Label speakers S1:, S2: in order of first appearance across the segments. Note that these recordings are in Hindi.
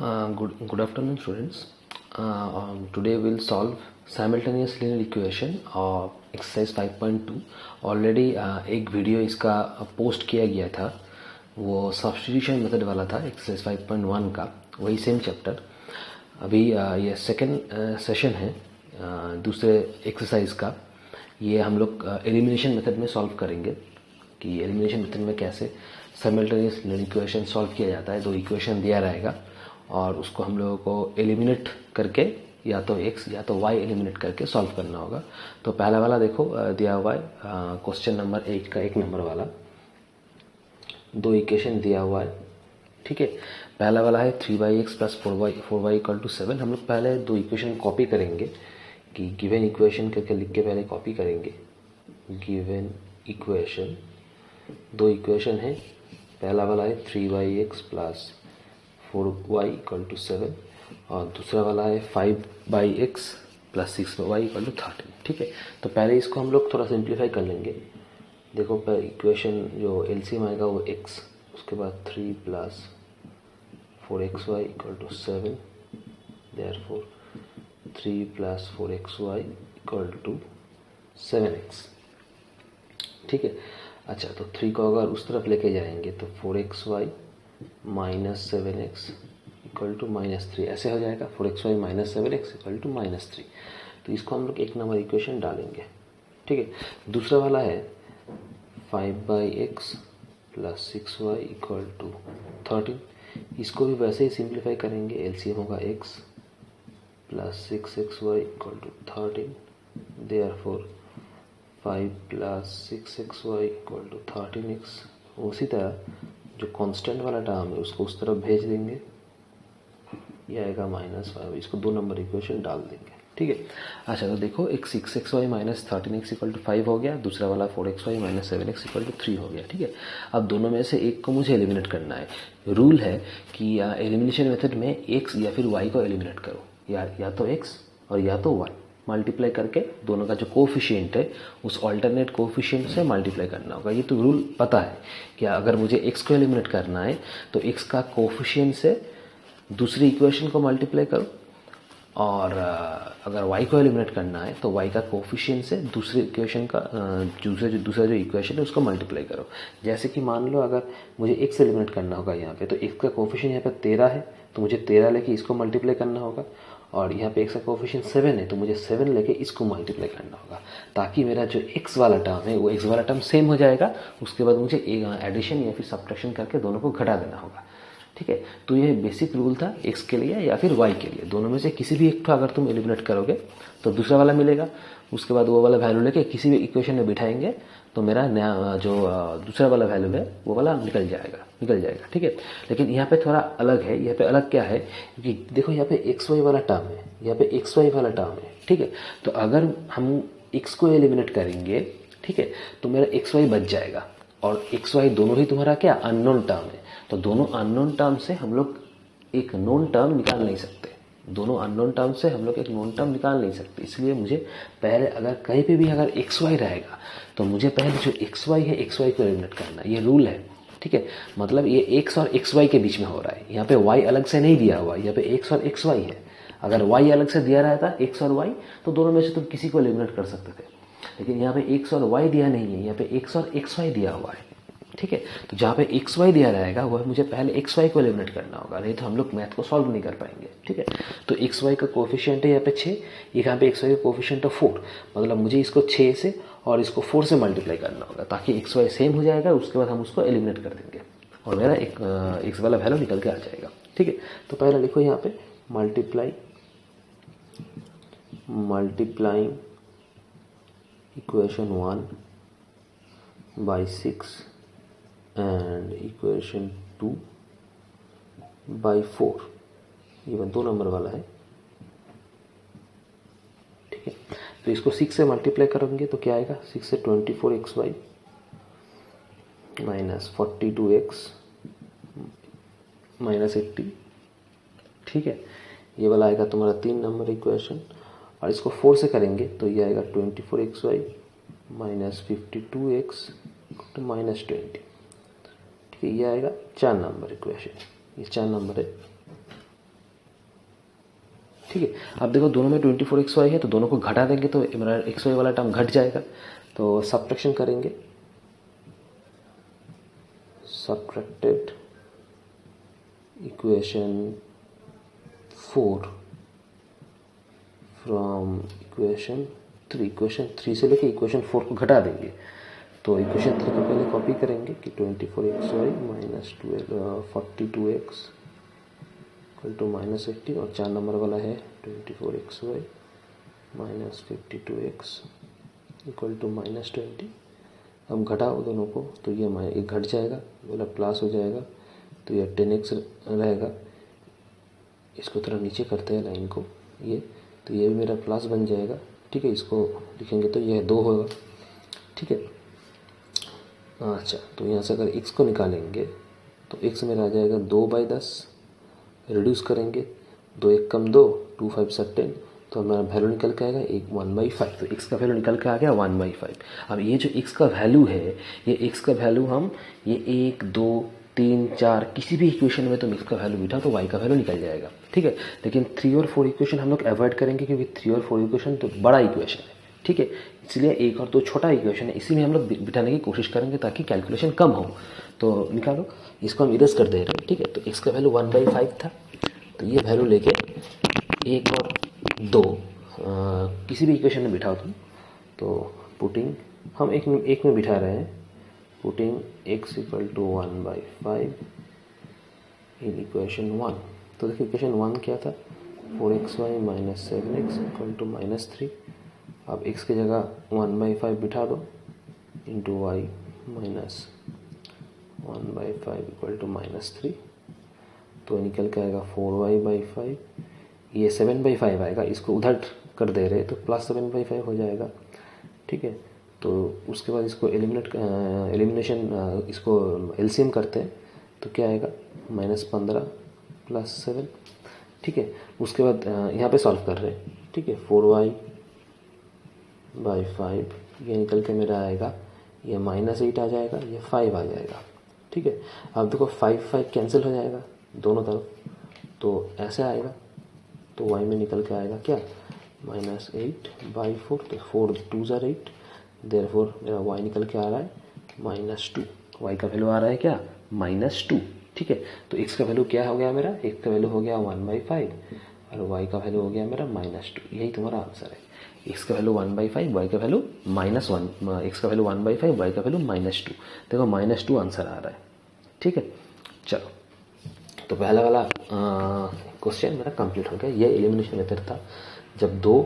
S1: Good afternoon, students. Today we'll solve simultaneous linear equation और exercise 5.2. ऑलरेडी एक वीडियो इसका पोस्ट किया गया था, वो सब्स्टिट्यूशन मेथड वाला था एक्सरसाइज 5.1 का, वही सेम चैप्टर. अभी ये सेकेंड सेशन है दूसरे एक्सरसाइज का. ये हम लोग एलिमिनेशन मेथड में सॉल्व करेंगे कि एलिमिनेशन मेथड में कैसे साइमल्टेनियस लिनियर इक्वेशन सॉल्व किया जाता है. दो इक्वेशन दिया रहेगा और उसको हम लोगों को एलिमिनेट करके या तो x या तो y एलिमिनेट करके सॉल्व करना होगा. तो पहला वाला देखो दिया हुआ है क्वेश्चन नंबर 8 का 1 नंबर वाला. दो इक्वेशन दिया हुआ है, ठीक है. पहला वाला है 3x plus 4y equal to 7. हम लोग पहले दो इक्वेशन कॉपी करेंगे कि गिवन इक्वेशन करके लिख के पहले कॉपी करेंगे. गिवन इक्वेशन, दो इक्वेशन है. पहला वाला है 3x plus 4y equal to 7 और दूसरा वाला है 5x plus 6y equal to 13. ठीक है, तो पहले इसको हम लोग थोड़ा सिंप्लीफाई कर लेंगे. देखो इक्वेशन जो एलसीएम आएगा वो x, उसके बाद 3 plus 4xy equal to 7, therefore 3 plus 4xy equal to 7x. ठीक है. अच्छा, तो 3 को अगर उस तरफ लेके जाएंगे तो 4xy minus 7x equal to -3 ऐसे हो जाएगा. 4xy minus 7x equal to -3. तो इसको हम लोग एक नंबर इक्वेशन डालेंगे. ठीक है. दूसरा वाला है 5x plus 6y equal to 13. इसको भी वैसे ही सिंप्लीफाई करेंगे. एलसीएम होगा x plus 6xy equal to 13, therefore 5 plus 6xy equal to 13x. उसी तरह जो कांस्टेंट वाला टर्म है उसको उस तरफ भेज देंगे, ये आएगा -5. इसको दो नंबर इक्वेशन डाल देंगे. ठीक है. अच्छा, तो देखो एक 6xy minus 13x equal to 5 हो गया, दूसरा वाला 4xy minus 7x equal to 3 हो गया. ठीक है. अब दोनों में से एक को मुझे एलिमिनेट करना है. रूल है कि एलिमिनेशन मेथड में x या फिर y को एलिमिनेट करो, या तो x और या तो y मल्टीप्लाई करके दोनों का जो कोफिशिएंट है उस ऑल्टरनेट कोफिशिएंट से मल्टीप्लाई करना होगा. ये तो रूल पता है कि अगर मुझे x को एलिमिनेट करना है तो x का कोफिशिएंट से दूसरी इक्वेशन को मल्टीप्लाई करो, और अगर y को एलिमिनेट करना है तो y का कोफिशिएंट से दूसरी इक्वेशन का दूसरा जो इक्वेशन है उसको मल्टीप्लाई करो. जैसे कि मान लो अगर मुझे x एलिमिनेट करना होगा यहाँ पे, तो x का कोफिशिएंट यहाँ पे 13 है तो मुझे 13 लेके इसको मल्टीप्लाई करना होगा, और यहाँ पे x का कोफिशिएंट 7 है तो मुझे 7 लेके इसको मल्टीप्लाई करना होगा, ताकि मेरा जो x वाला टर्म है वो x वाला टर्म सेम हो जाएगा. उसके बाद मुझे एडिशन या फिर सब्ट्रैक्शन करके दोनों को घटा देना होगा. ठीक है. तो ये बेसिक रूल था x के लिए या फिर y के लिए. दोनों में से किसी भी एक को अगर तुम एलिमिनेट करोगे तो दूसरा वाला मिलेगा. उसके बाद वो वाला वैल्यू लेके किसी भी इक्वेशन में बिठाएंगे तो मेरा नया जो दूसरा वाला वैल्यू है वो वाला निकल जाएगा. ठीक है. लेकिन यहाँ पे थोड़ा अलग है. यहाँ पे अलग क्या है, क्योंकि देखो यहाँ पे xy वाला टर्म है, यहाँ पे xy वाला टर्म है. ठीक है. तो अगर हम x को एलिमिनेट करेंगे, ठीक है, तो मेरा xy बच जाएगा, और xy दोनों ही तुम्हारा क्या अननोन टर्म है. तो दोनों अननोन टर्म से हम लोग एक नोन टर्म निकाल नहीं सकते. दोनों अननोन टर्म से हम लोग एक नोन टर्म निकाल नहीं सकते. इसलिए मुझे पहले अगर कहीं पे भी अगर xy रहेगा तो मुझे पहले जो xy है xy को एलिमिनेट करना. ये रूल है. ठीक है. मतलब ये x और xy के बीच में हो रहा है. यहाँ पे y अलग से नहीं दिया हुआ, यहाँ पे x और xy है. अगर y अलग से दिया रहता x और y तो दोनों में से तुम किसी को एलिमिनेट कर सकते थे. लेकिन यहाँ पे x और y दिया नहीं है, यहाँ पे x और xy दिया हुआ है. ठीक है. तो जहाँ पे xy दिया रहेगा वह मुझे पहले xy को एलिमिनेट करना होगा, नहीं तो हम लोग मैथ को सॉल्व नहीं कर पाएंगे. ठीक है. तो xy का कोफिशिएंट है यहाँ पे 6, यहाँ पे xy का कोफिशिएंट है 4. मतलब मुझे इसको 6 से और इसको 4 से मल्टीप्लाई करना होगा ताकि xy सेम हो जाएगा. उसके बाद हम उसको एलिमिनेट कर देंगे और मेरा एक x वाला वैल्यू निकल के आ जाएगा. ठीक है. तो पहले लिखो यहाँ पे multiplying equation 1 by 6 and equation 2 by 4. ये 2 नंबर वाला है. ठीक है. तो इसको 6 से मल्टीप्लाई करेंगे तो क्या आएगा, 6 से 24xy माइनस 42x माइनस 80. ठीक है. ये वाला आएगा तुम्हारा 3 नंबर इक्वेशन, और इसको 4 से करेंगे तो ये आएगा 24xy माइनस 52x माइनस 20. ये आएगा 4 नंबर इक्वेशन. ये 4 नंबर है. ठीक है। अब देखो दोनों में 24xy है तो दोनों को घटा देंगे तो मेरा xy वाला टर्म घट जाएगा। तो सब्ट्रैक्शन करेंगे, subtracted equation 4 from equation 3, equation 3 से लेके इक्वेशन 4 को घटा देंगे। तो इक्वेशन 3 को पहले कॉपी करेंगे कि 24xy minus 42x equal to minus 80, और 4 नंबर वाला है 24xy minus 52x equal to minus 20। अब घटाओ दोनों को तो ये घट जाएगा, बोला प्लस हो जाएगा, तो ये 10x रहेगा। इसको थोड़ा नीचे करते हैं लाइन को, तो ये मेरा प्लस बन जाएगा। ठीक है, इसको लिखेंगे तो यह 2 होगा। ठीक है, अच्छा तो यहाँ से अगर x को निकालेंगे तो x मेरा आ जाएगा 2/10, रिड्यूस करेंगे 2 1 कम 2, 2 5 10, तो हमारा वैल्यू निकल के आएगा 1/5। तो x का वैल्यू निकल के आ गया 1/5। अब ये जो x का वैल्यू है, ये x का वैल्यू हम ये 1 2 3 4 किसी भी इक्वेशन में तुम x का वैल्यू बिठा तो y का वैल्यू निकल जाएगा। ठीक है, लेकिन 3 और 4 इक्वेशन हम लोग अवॉइड करेंगे क्योंकि 3 और 4 इक्वेशन तो बड़ा इक्वेशन है। ठीक है, इसलिए 1 और 2 छोटा इक्वेशन है, इसीलिए हम लोग बिठाने की कोशिश करेंगे ताकि कैलकुलेशन कम हो। तो निकालो, इसको हम इरेज कर दे रहे हैं। ठीक है, तो x का वैल्यू 1/5 था, तो ये वैल्यू लेके 1 और 2 किसी भी इक्वेशन में बिठाओ तुम, तो पुटिंग हम एक में बिठा रहे हैं, putting x equal to 1/5 in equation 1। तो देखिए इक्वेशन 1 क्या था, 4xy minus 7x equal to minus 3। अब x की जगह 1/5 बिठा दो into y minus 1/5 equal to minus 3, तो निकल के आएगा 4y/5। ये 7/5 आएगा, इसको उधर कर दे रहे तो प्लस 7/5 हो जाएगा। ठीक है, तो उसके बाद इसको एलिमिनेशन इसको एलसीएम करते हैं तो क्या आएगा -15 प्लस 7। ठीक है, उसके बाद यहाँ पे सॉल्व कर रहे हैं। ठीक है, 4y/5 ये निकल के मेरा आएगा, ये -8 आ जाएगा, ये 5 आ जाएगा। ठीक है, अब देखो 5 कैंसिल हो जाएगा दोनों तरफ, तो ऐसे आएगा, तो y में निकल के आएगा क्या -8/4, तो 4 2 are 8, देयरफॉर मेरा y निकल के आ रहा है -2। y का वैल्यू आ रहा है क्या -2। ठीक है, तो x का वैल्यू क्या हो गया मेरा, x का वैल्यू हो गया 1/5 और y का वैल्यू हो गया मेरा -2। यही तुम्हारा आंसर है, x का वैल्यू 1/5, y का वैल्यू -1, x का वैल्यू 1/5, y का वैल्यू -2। देखो -2 आंसर आ रहा है। ठीक है, चलो तो पहला वाला क्वेश्चन मेरा कंप्लीट हो गया। ये एलिमिनेशन मेथड था, जब 2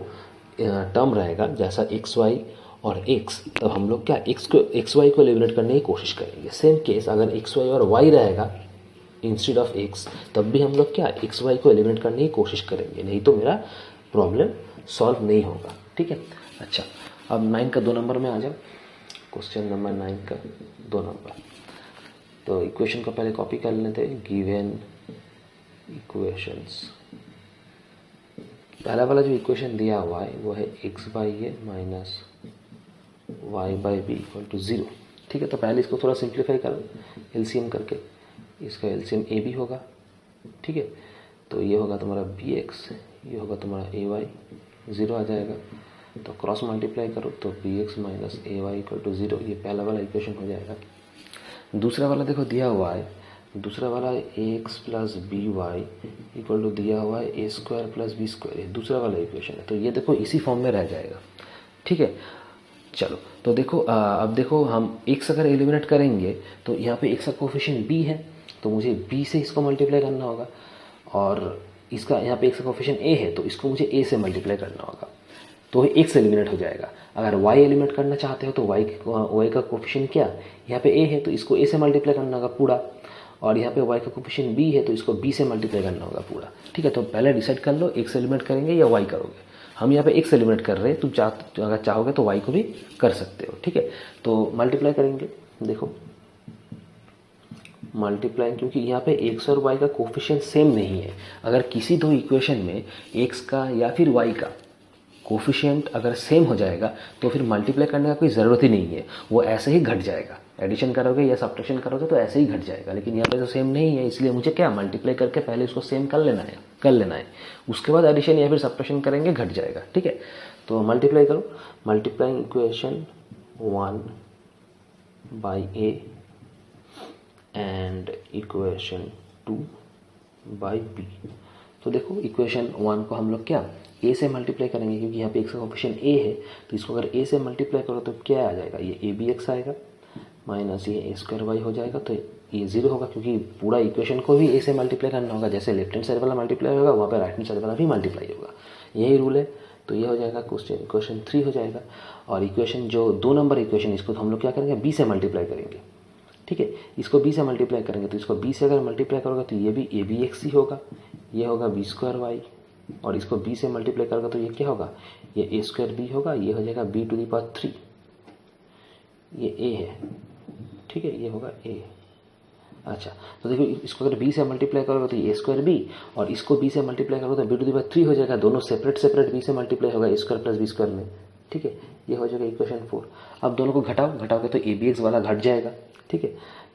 S1: टर्म रहेगा जैसा एक्स वाई और एक्स, तब हम लोग क्या एक्स वाई को एलिमिनेट करने की कोशिश करेंगे। सेम केस अगर एक्स वाई और वाई रहेगा इंस्टेड ऑफ एक्स, तब भी हम लोग क्या एक्स वाई को एलिमिनेट करने की कोशिश करेंगे, नहीं तो मेरा प्रॉब्लम सॉल्व नहीं होगा। ठीक है, अच्छा अब 9 का 2 नंबर में आ जाओ, क्वेश्चन नंबर 9 का 2 नंबर। तो इक्वेशन को पहले कॉपी कर लेते हैं, गिवन इक्वेशंस। पहला वाला जो इक्वेशन दिया हुआ है वो है x/a minus y/b equal to 0। ठीक है, तो पहले इसको थोड़ा सिंप्लीफाई करो एलसीएम करके, इसका एलसीएम a b होगा। ठीक है, तो ये होगा तुम्हारा bx, ये होगा तुम्हारा ay, 0 आ जाएगा, तो क्रॉस मल्टीप्लाई करो तो bx minus ay equal to 0, ये पहला वाला इक्वेशन हो जाएगा। दूसरा वाला देखो दिया हुआ है, दूसरा वाला ax plus b y equal to दिया हुआ है a square plus b square, ये दूसरा वाला इक्वेशन है, तो ये देखो इसी फॉर्म में रह जाएगा। ठीक है, चलो तो देखो अब देखो हम x अगर एलिमिनेट करेंगे तो यहाँ पे x का कोफिशिएंट b है, तो मुझे b से इसको मल्टीप्लाई करना होगा, और इसका यहाँ पे x का कोफिशिएंट a है तो इसको मुझे a से मल्टीप्लाई करना होगा, तो x एलिमिनेट हो जाएगा। अगर y एलिमिनेट करना चाहते हो तो y का कोफिशिएंट क्या, यहाँ पे a है तो इसको a से मल्टीप्लाई करना होगा पूरा, और यहाँ पे y का कोफिशिएंट b है तो इसको b से मल्टीप्लाई करना होगा पूरा। ठीक है, तो पहले डिसाइड कर लो x एलिमिनेट करेंगे या y करोगे। हम यहाँ पे x एलिमिनेट कर रहे हैं, तुम अगर चाहोगे तो y को भी कर सकते हो। ठीक है, तो मल्टीप्लाई करेंगे, देखो मल्टीप्लाई, क्योंकि यहाँ पे x और y का कोफिशिएंट सेम नहीं है। अगर किसी दो इक्वेशन में x का या फिर y का कोफिशिएंट अगर सेम हो जाएगा तो फिर मल्टीप्लाई करने का कोई ज़रूरत ही नहीं है, वो ऐसे ही घट जाएगा। एडिशन करोगे या सब्ट्रैक्शन करोगे तो ऐसे ही घट जाएगा, लेकिन यहाँ पे तो सेम नहीं है, इसलिए मुझे क्या मल्टीप्लाई करके पहले इसको सेम कर लेना है, उसके बाद एडिशन या फिर सब्ट्रैक्शन करेंगे, घट जाएगा। ठीक है, तो मल्टीप्लाई करो, multiplying equation 1 by a and equation 2 by b. तो देखो इक्वेशन 1 को हम लोग क्या ए से मल्टीप्लाई करेंगे, क्योंकि यहाँ पे x का कोफिशिएंट a है, तो इसको अगर a से मल्टीप्लाई करो तो क्या आ जाएगा, ये ए बी एक्स आएगा माइनस ये ए स्क्वायर वाई हो जाएगा, तो ये 0 होगा, क्योंकि पूरा इक्वेशन को भी a से मल्टीप्लाई करना होगा, जैसे लेफ्ट हैंड साइड वाला मल्टीप्लाई होगा वहाँ पे राइट हैंड साइड वाला भी मल्टीप्लाई होगा, यही रूल है। तो ये हो जाएगा इक्वेशन 3 हो जाएगा। और इक्वेशन जो 2 नंबर इक्वेशन, इसको हम लोग क्या करेंगे, b से मल्टीप्लाई करेंगे। ठीक है, इसको b से मल्टीप्लाई करेंगे, तो इसको b से अगर मल्टीप्लाई करोगे तो ये भी ए बी एक्स ही होगा, ये होगा बी स्क्वायर वाई, और इसको b से मल्टीप्लाई करोगे तो ये क्या होगा, ये ए स्क्वायर बी होगा, ये हो जाएगा b टू द पावर 3, ये a है। ठीक है, ये होगा a। अच्छा, तो देखो इसको अगर b से मल्टीप्लाई करोगे तो ये a स्क्वायर बी, और इसको b से मल्टीप्लाई करोगे तो b टू द पावर 3 हो जाएगा, दोनों सेपरेट b से मल्टीप्लाई होगा a square plus b square में। ठीक है, ये हो जाएगा इक्वेशन 4। अब दोनों को घटाओगे तो ए बी एक्स वाला घट जाएगा। ठीक है,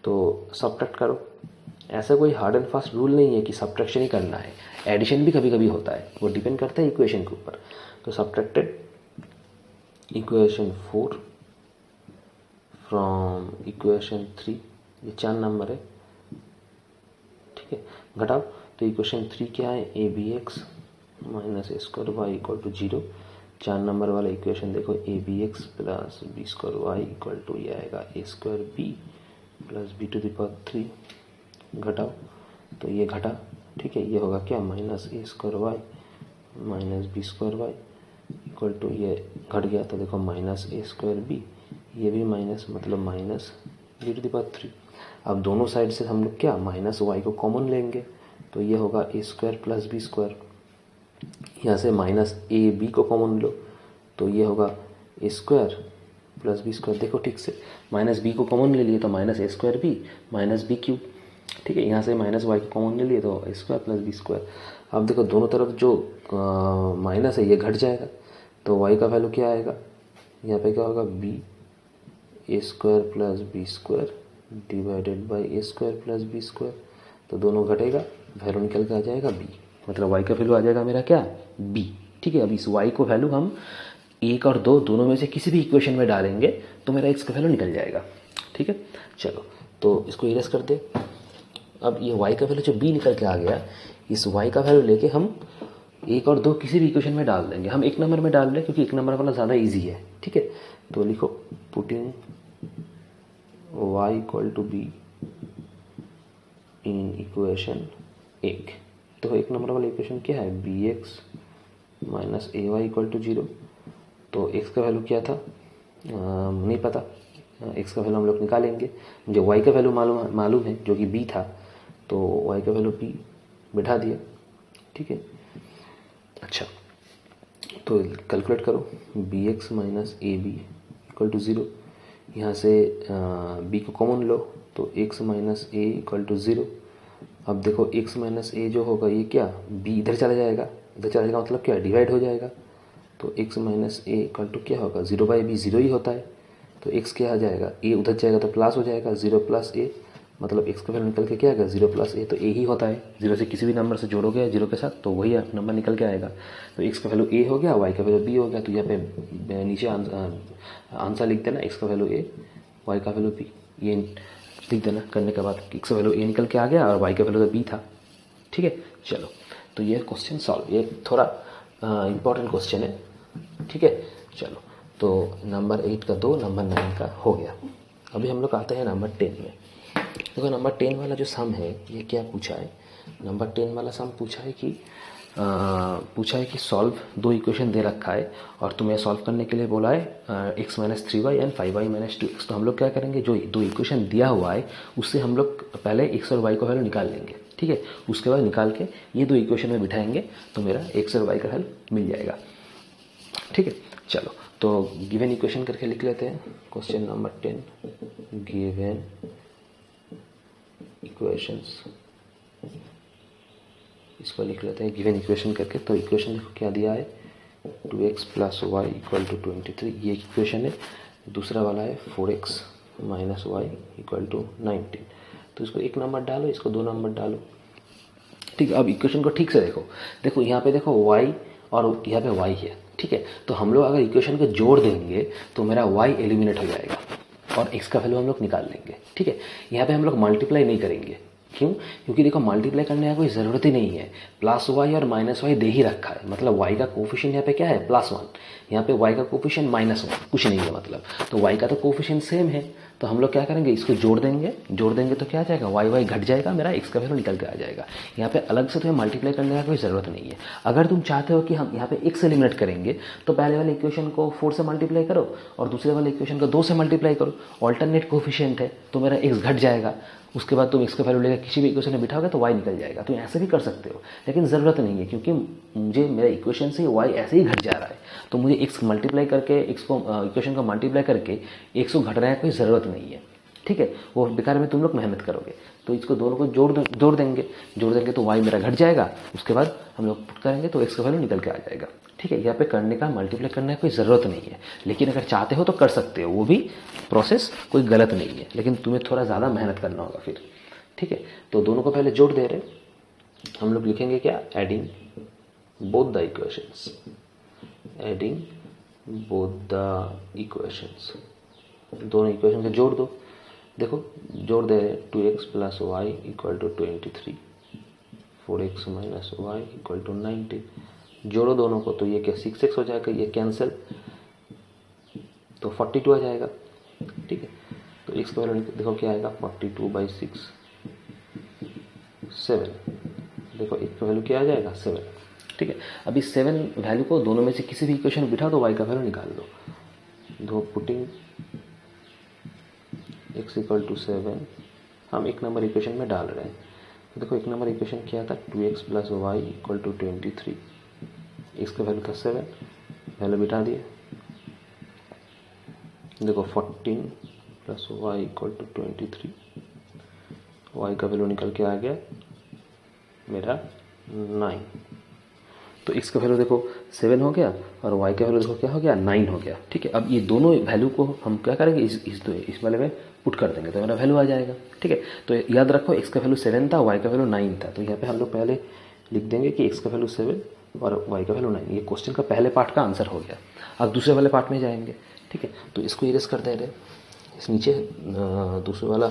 S1: तो सब्ट्रैक्ट करो, ऐसा कोई हार्ड एंड फास्ट रूल नहीं है कि सब्ट्रैक्शन ही करना है, एडिशन भी कभी कभी होता है, वो डिपेंड करता है इक्वेशन के ऊपर। तो सब्ट्रैक्टेड इक्वेशन 4 फ्रॉम इक्वेशन 3, ये 4 नंबर है। ठीक है, घटाओ, तो इक्वेशन 3 क्या है, a b x minus a square y equal to 0। 4 number वाला इक्वेशन देखो, a b x plus b square y equal to ये आएगा ए square b plus b to the power 3। घटाओ, तो ये घटा। ठीक है, ये होगा क्या, minus a square y minus b square y equal to, ये घट गया तो देखो माइनस ए स्क्वायर बी, ये भी माइनस, मतलब minus b to the power 3। अब दोनों साइड से हम लोग क्या माइनस वाई को कॉमन लेंगे, तो ये होगा ए स्क्वायर प्लस बी स्क्वायर, यहाँ से माइनस ए बी को कॉमन लो, तो ये होगा ए स्क्वायर प्लस बी स्क्वायर। देखो ठीक से, माइनस बी को कॉमन ले लिए तो minus a square b minus b cube. ठीक है, यहाँ से माइनस वाई को कॉमन ले लिए तो ए स्क्वायर प्लस बी स्क्वायर। अब देखो दोनों तरफ जो माइनस है ये घट जाएगा, तो वाई का वैल्यू क्या आएगा, यहाँ पे क्या होगा, b a square plus b square divided by a square plus b square. तो दोनों घटेगा, वैल्यू निकल के आ जाएगा बी, मतलब वाई का वैल्यू आ जाएगा मेरा क्या, बी। ठीक है, अब इस वाई को वैल्यू हम 1 और 2 दोनों में से किसी भी इक्वेशन में डालेंगे तो मेरा एक्स का वैल्यू निकल जाएगा। ठीक है, चलो तो इसको इरेज कर दे। अब ये y का वैल्यू जो b निकल के आ गया, इस y का वैल्यू लेके हम 1 और 2 किसी भी इक्वेशन में डाल देंगे। हम 1 नंबर में डाल रहे हैं क्योंकि 1 नंबर वाला ज़्यादा इजी है। ठीक है, तो लिखो putting y equal to b in equation 1। तो 1 नंबर वाला इक्वेशन क्या है, b x minus a y equal to 0। तो x का वैल्यू क्या था, नहीं पता, x का वैल्यू हम लोग निकालेंगे। मुझे y का वैल्यू मालूम है जो कि b था, तो y का वैल्यू b बिठा दिया। ठीक है, अच्छा तो कैलकुलेट करो, b x minus a b equal to 0। यहाँ से b को कॉमन लो तो x minus a equal to 0। अब देखो x माइनस ए जो होगा ये क्या, b इधर चला जाएगा, मतलब क्या, डिवाइड हो जाएगा। तो x minus a equal to क्या होगा, 0 बाई बी 0 ही होता है, तो x क्या आ जाएगा, a उधर जाएगा तो प्लस हो जाएगा, 0 प्लस ए, मतलब x का वैल्यू निकल के क्या आएगा, 0 प्लस ए, तो a ही होता है। 0 से किसी भी नंबर से जोड़ोगे 0 के साथ तो वही नंबर निकल के आएगा। तो x का वैल्यू a हो गया, y का वैल्यू b हो गया। तो यहाँ पे नीचे आंसर लिख देना, x का वैल्यू a, y का वैल्यू b, ये लिख देना। करने के बाद x का वैल्यू a निकल के आ गया और y का वैल्यू तो b था। ठीक है, चलो तो ये क्वेश्चन सॉल्व, ये थोड़ा इम्पोर्टेंट क्वेश्चन है। ठीक है, चलो तो नंबर 8 का 2, नंबर 9 का हो गया। अभी हम लोग आते हैं नंबर 10 में। देखो नंबर 10 वाला जो सम है ये क्या पूछा है, नंबर 10 वाला सम पूछा है कि सॉल्व 2 इक्वेशन दे रखा है और तुम्हें सॉल्व करने के लिए बोला है x minus 3y and 5y minus 2x। तो हम लोग क्या करेंगे, जो 2 इक्वेशन दिया हुआ है उससे हम लोग पहले x और y का वैल्यू निकाल लेंगे। ठीक है, उसके बाद निकाल के ये 2 इक्वेशन में बिठाएंगे तो मेरा x और y का वैल्यू मिल जाएगा। ठीक है, चलो तो गिवन इक्वेशन करके लिख लेते हैं। क्वेश्चन नंबर 10, गिवन इक्वेशंस, इसको लिख लेते हैं गिवन इक्वेशन करके। तो इक्वेशन देखो क्या दिया है, 2x plus y equal to 23, ये इक्वेशन है। दूसरा वाला है 4x minus y equal to 19। तो इसको 1 नंबर डालो, इसको 2 नंबर डालो। ठीक है, अब इक्वेशन को ठीक से देखो। देखो यहाँ पे देखो y और यहाँ पे y है। ठीक है, तो हम लोग अगर इक्वेशन को जोड़ देंगे तो मेरा y एलिमिनेट हो जाएगा और x का वैल्यू हम लोग निकाल लेंगे। ठीक है, यहाँ पे हम लोग मल्टीप्लाई नहीं करेंगे। क्यों? क्योंकि देखो मल्टीप्लाई करने का कोई ज़रूरत ही नहीं है, प्लस वाई और माइनस वाई दे ही रखा है। मतलब y का कोफिशिएंट यहाँ पे क्या है, +1, यहाँ पे y का कोफिशिएंट -1, कुछ नहीं है मतलब। तो y का तो कोफिशिएंट सेम है, तो हम लोग क्या करेंगे, इसको जोड़ देंगे। जोड़ देंगे तो क्या आ जाएगा, y घट जाएगा, मेरा x का वैल्यू निकल के आ जाएगा। यहाँ पे अलग से तुम्हें मल्टीप्लाई करने का कोई ज़रूरत नहीं है। अगर तुम चाहते हो कि हम यहाँ पे x एलिमिनेट करेंगे तो पहले वाले इक्वेशन को 4 से मल्टीप्लाई करो और दूसरे वाले इक्वेशन को 2 से मल्टीप्लाई करो। ऑल्टरनेट कोफिशिएंट है तो मेरा x घट जाएगा, उसके बाद तुम x का वैल्यू लेकर किसी भी इक्वेशन में बिठाओगे तो y निकल जाएगा। तुम ऐसे भी कर सकते हो, लेकिन ज़रूरत नहीं है, क्योंकि मुझे मेरा इक्वेशन से y ऐसे ही घट जा रहा है, तो मुझे x मल्टीप्लाई करके x को इक्वेशन को मल्टीप्लाई करके x को घटाने की कोई ज़रूरत नहीं है। ठीक है, वो बेकार में तुम लोग मेहनत करोगे। तो इसको दोनों को जोड़ देंगे तो y मेरा घट जाएगा, उसके बाद हम लोग पुट करेंगे तो x का वैल्यू निकल के आ जाएगा। ठीक है, यहाँ पे करने का मल्टीप्लाई करने का कोई ज़रूरत नहीं है, लेकिन अगर चाहते हो तो कर सकते हो, वो भी प्रोसेस कोई गलत नहीं है, लेकिन तुम्हें थोड़ा ज़्यादा मेहनत करना होगा फिर। ठीक है, तो दोनों को पहले जोड़ दे रहे, हम लोग लिखेंगे क्या, adding both the equations, adding both the equations. दोनों इक्वेशन को जोड़ दो। देखो जोड़ दे रहे, 2x plus y equal to 23, 4x minus y equal to 19। जोड़ो दोनों को तो ये क्या 6x हो जाएगा, ये कैंसिल तो 42 आ जाएगा। ठीक है, तो x का वैल्यू देखो क्या आएगा, 42/6, 7। देखो x का वैल्यू क्या आ जाएगा, 7। ठीक है, अब इस 7 वैल्यू को दोनों में से किसी भी इक्वेशन में बिठा दो, y का वैल्यू निकाल दो। पुटिंग x इक्वल टू 7 हम 1 नंबर इक्वेशन में डाल रहे हैं। तो देखो 1 नंबर इक्वेशन क्या था, 2x plus y equal to 23, x का वैल्यू था 7, वैल्यू बिठा दिए। देखो 14 plus y equal to 23, y का वैल्यू निकल के आ गया मेरा 9। तो x का वैल्यू देखो 7 हो गया और y का वैल्यू देखो क्या हो गया, 9 हो गया। ठीक है, अब ये दोनों वैल्यू को हम क्या करेंगे, इस वाले में पुट कर देंगे तो मेरा वैल्यू आ जाएगा। ठीक है, तो याद रखो x का वैल्यू 7 था, y का वैल्यू 9 था, तो यहाँ पे हम लोग पहले लिख देंगे कि x का वैल्यू 7 और y का वैल्यू 9। ये क्वेश्चन का पहले पार्ट का आंसर हो गया। अब दूसरे वाले पार्ट में जाएंगे। ठीक है, तो इसको इरेज कर दे रहे, इस नीचे दूसरे वाला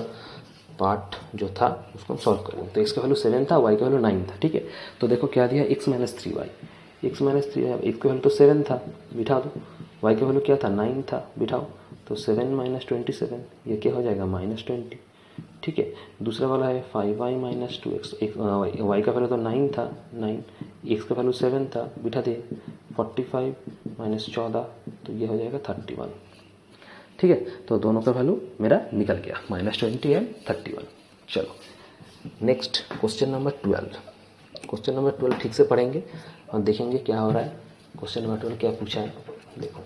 S1: पार्ट जो था उसको हम सॉल्व करेंगे। तो x का वैल्यू 7 था, y का वैल्यू 9 था। ठीक है, तो देखो क्या दिया, x minus 3y, x minus 3, x का वैल्यू तो 7 था, बिठा दो। y का वैल्यू क्या था, 9 था, बिठाओ। तो 7 माइनस 27, ये क्या हो जाएगा, -20। ठीक है, दूसरा वाला है 5y माइनस 2x, y का वैल्यू तो 9 था, 9, x का वैल्यू 7 था, बिठा दिए। 45 माइनस 14, तो ये हो जाएगा 31। ठीक है, तो दोनों का वैल्यू मेरा निकल गया, -20 एंड 31। चलो next question number 12। Question number 12 ठीक से पढ़ेंगे और देखेंगे क्या हो रहा है। क्वेश्चन नंबर 12 क्या पूछा है, देखो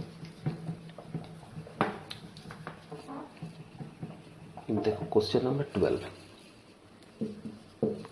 S1: क्वेश्चन नंबर 12।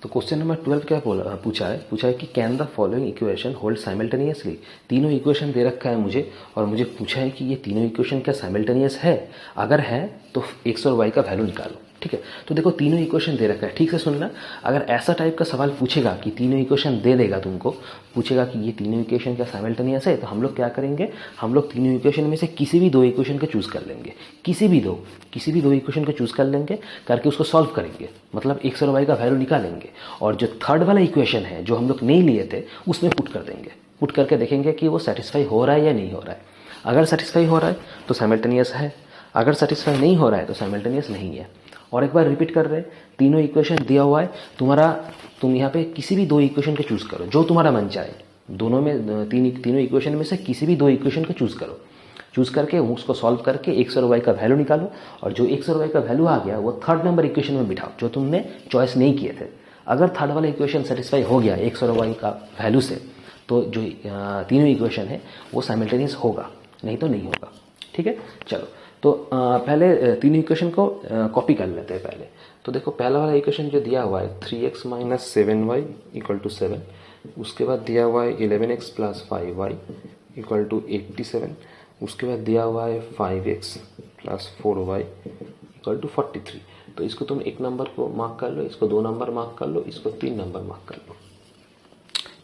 S1: तो क्वेश्चन नंबर 12 क्या पूछा है कि can the following equation hold simultaneously. तीनों इक्वेशन दे रखा है मुझे और मुझे पूछा है कि ये तीनों इक्वेशन क्या साइमल्टेनियस है, अगर है तो x और y का वैल्यू निकालो। ठीक है, तो देखो तीनों इक्वेशन दे रखा है, ठीक से सुनना। अगर ऐसा टाइप का सवाल पूछेगा कि तीनों इक्वेशन दे देगा तुमको, पूछेगा कि ये तीनों इक्वेशन क्या साइमल्टेनियस है, तो हम लोग क्या करेंगे, हम लोग तीनों इक्वेशन में से किसी भी 2 इक्वेशन को चूज कर लेंगे, किसी भी दो इक्वेशन को चूज कर लेंगे, करके उसको सॉल्व करेंगे, मतलब x और y का वैल्यू निकालेंगे। और जो थर्ड वाला इक्वेशन है जो हम लोग नहीं लिए थे उसमें पुट कर देंगे, पुट करके देखेंगे कि वो सेटिस्फाई हो रहा है या नहीं हो रहा है। अगर सेटिस्फाई हो रहा है तो साइमल्टेनियस है, अगर सेटिस्फाई नहीं हो रहा है तो साइमल्टेनियस नहीं है। और एक बार रिपीट कर रहे हैं, तीनों इक्वेशन दिया हुआ है तुम यहाँ पे किसी भी 2 इक्वेशन को चूज करो जो तुम्हारा मन चाहे। दोनों में तीनों इक्वेशन में से किसी भी 2 इक्वेशन को चूज करो, चूज करके उसको सॉल्व करके x और y का वैल्यू निकालो, और जो x और y का वैल्यू आ गया वो थर्ड नंबर इक्वेशन में बिठाओ जो तुमने चॉइस नहीं किए थे। अगर थर्ड वाला इक्वेशन सेटिस्फाई हो गया x और y का वैल्यू से, तो जो तीनों इक्वेशन है वो साइमल्टेनियस होगा, नहीं तो नहीं होगा। ठीक है, चलो तो पहले तीनों इक्वेशन को कॉपी कर लेते हैं पहले। तो देखो पहला वाला इक्वेशन जो दिया हुआ है 3x minus 7y equal to 7, उसके बाद दिया हुआ है 11x plus 5y equal to 87, उसके बाद दिया हुआ है 5x plus 4y equal to 43। तो इसको तुम 1 नंबर को मार्क कर लो, इसको 2 नंबर मार्क कर लो, इसको 3 नंबर मार्क कर लो।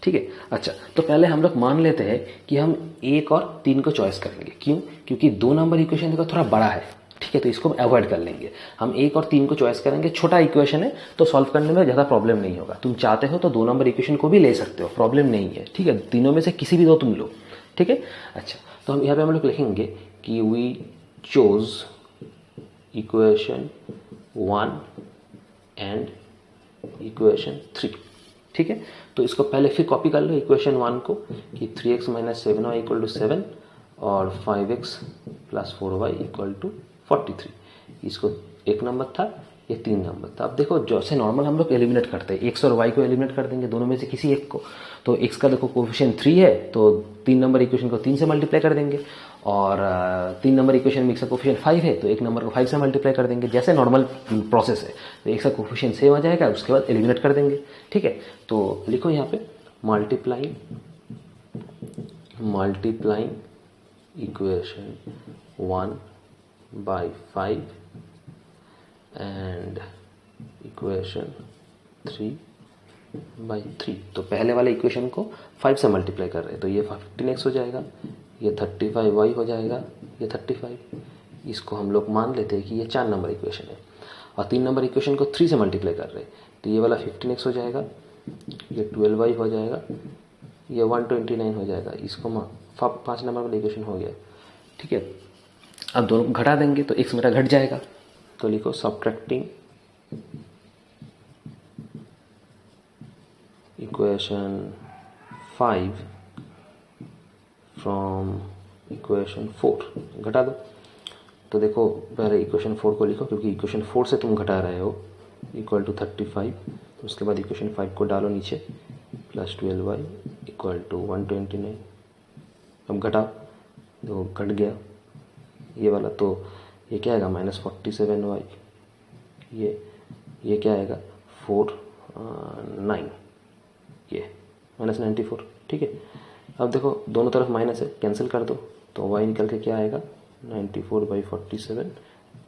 S1: ठीक है। अच्छा, तो पहले हम लोग मान लेते हैं कि हम 1 और 3 को चॉइस करेंगे। क्यों? क्योंकि 2 नंबर इक्वेशन देखो थोड़ा बड़ा है। ठीक है, तो इसको हम अवॉइड कर लेंगे। हम 1 और 3 को चॉइस करेंगे। छोटा इक्वेशन है तो सॉल्व करने में ज़्यादा प्रॉब्लम नहीं होगा। तुम चाहते हो तो 2 नंबर इक्वेशन को भी ले सकते हो, प्रॉब्लम नहीं है। ठीक है, तीनों में से किसी भी 2 तुम लो। ठीक है। अच्छा, तो हम यहाँ पे हम लोग लिखेंगे कि we chose equation 1 and equation 3। ठीक है, तो इसको पहले फिर कॉपी कर लो इक्वेशन 1 को कि 3x minus 7y equal to 7 और 5x plus 4y equal to 43। इसको 1 नंबर था, ये 3 नंबर था। अब देखो जैसे नॉर्मल हम लोग एलिमिनेट करते हैं, x और y को एलिमिनेट कर देंगे, दोनों में से किसी एक को। तो x का देखो कोफिशिएंट 3 है, तो 3 नंबर इक्वेशन को 3 से मल्टीप्लाई कर देंगे, और 3 नंबर इक्वेशन में x का कोफिशिएंट 5 है, तो 1 नंबर को 5 से मल्टीप्लाई कर देंगे, जैसे नॉर्मल प्रोसेस है। तो x का कोफिशिएंट सेम आ जाएगा, उसके बाद एलिमिनेट कर देंगे। ठीक है, तो लिखो यहाँ पे multiplying equation 1 by 5 and equation 3 by 3। तो पहले वाले इक्वेशन को 5 से मल्टीप्लाई कर रहे हैं, तो ये 15x हो जाएगा, ये 35y हो जाएगा, ये 35। इसको हम लोग मान लेते हैं कि ये 4 नंबर इक्वेशन है। और 3 नंबर इक्वेशन को 3 से मल्टीप्लाई कर रहे हैं, तो ये वाला 15x हो जाएगा, ये 12y हो जाएगा, ये 129 हो जाएगा। इसको 5 नंबर वाला इक्वेशन हो गया। ठीक है, अब दोनों घटा देंगे तो x मेरा घट जाएगा। तो लिखो सब्ट्रैक्टिंग इक्वेशन 5 फ्रॉम इक्वेशन 4, घटा दो। तो देखो पहले इक्वेशन 4 को लिखो, क्योंकि इक्वेशन 4 से तुम घटा रहे हो, इक्वल टू 35। उसके बाद इक्वेशन 5 को डालो नीचे, प्लस 12y इक्वल टू 129। अब घटाओ, देखो घट गया ये वाला, तो ये क्या आएगा माइनस 47y, ये क्या आएगा 9, ये माइनस 94। ठीक है, अब देखो दोनों तरफ माइनस है, कैंसिल कर दो, तो y निकल के क्या आएगा 94/47।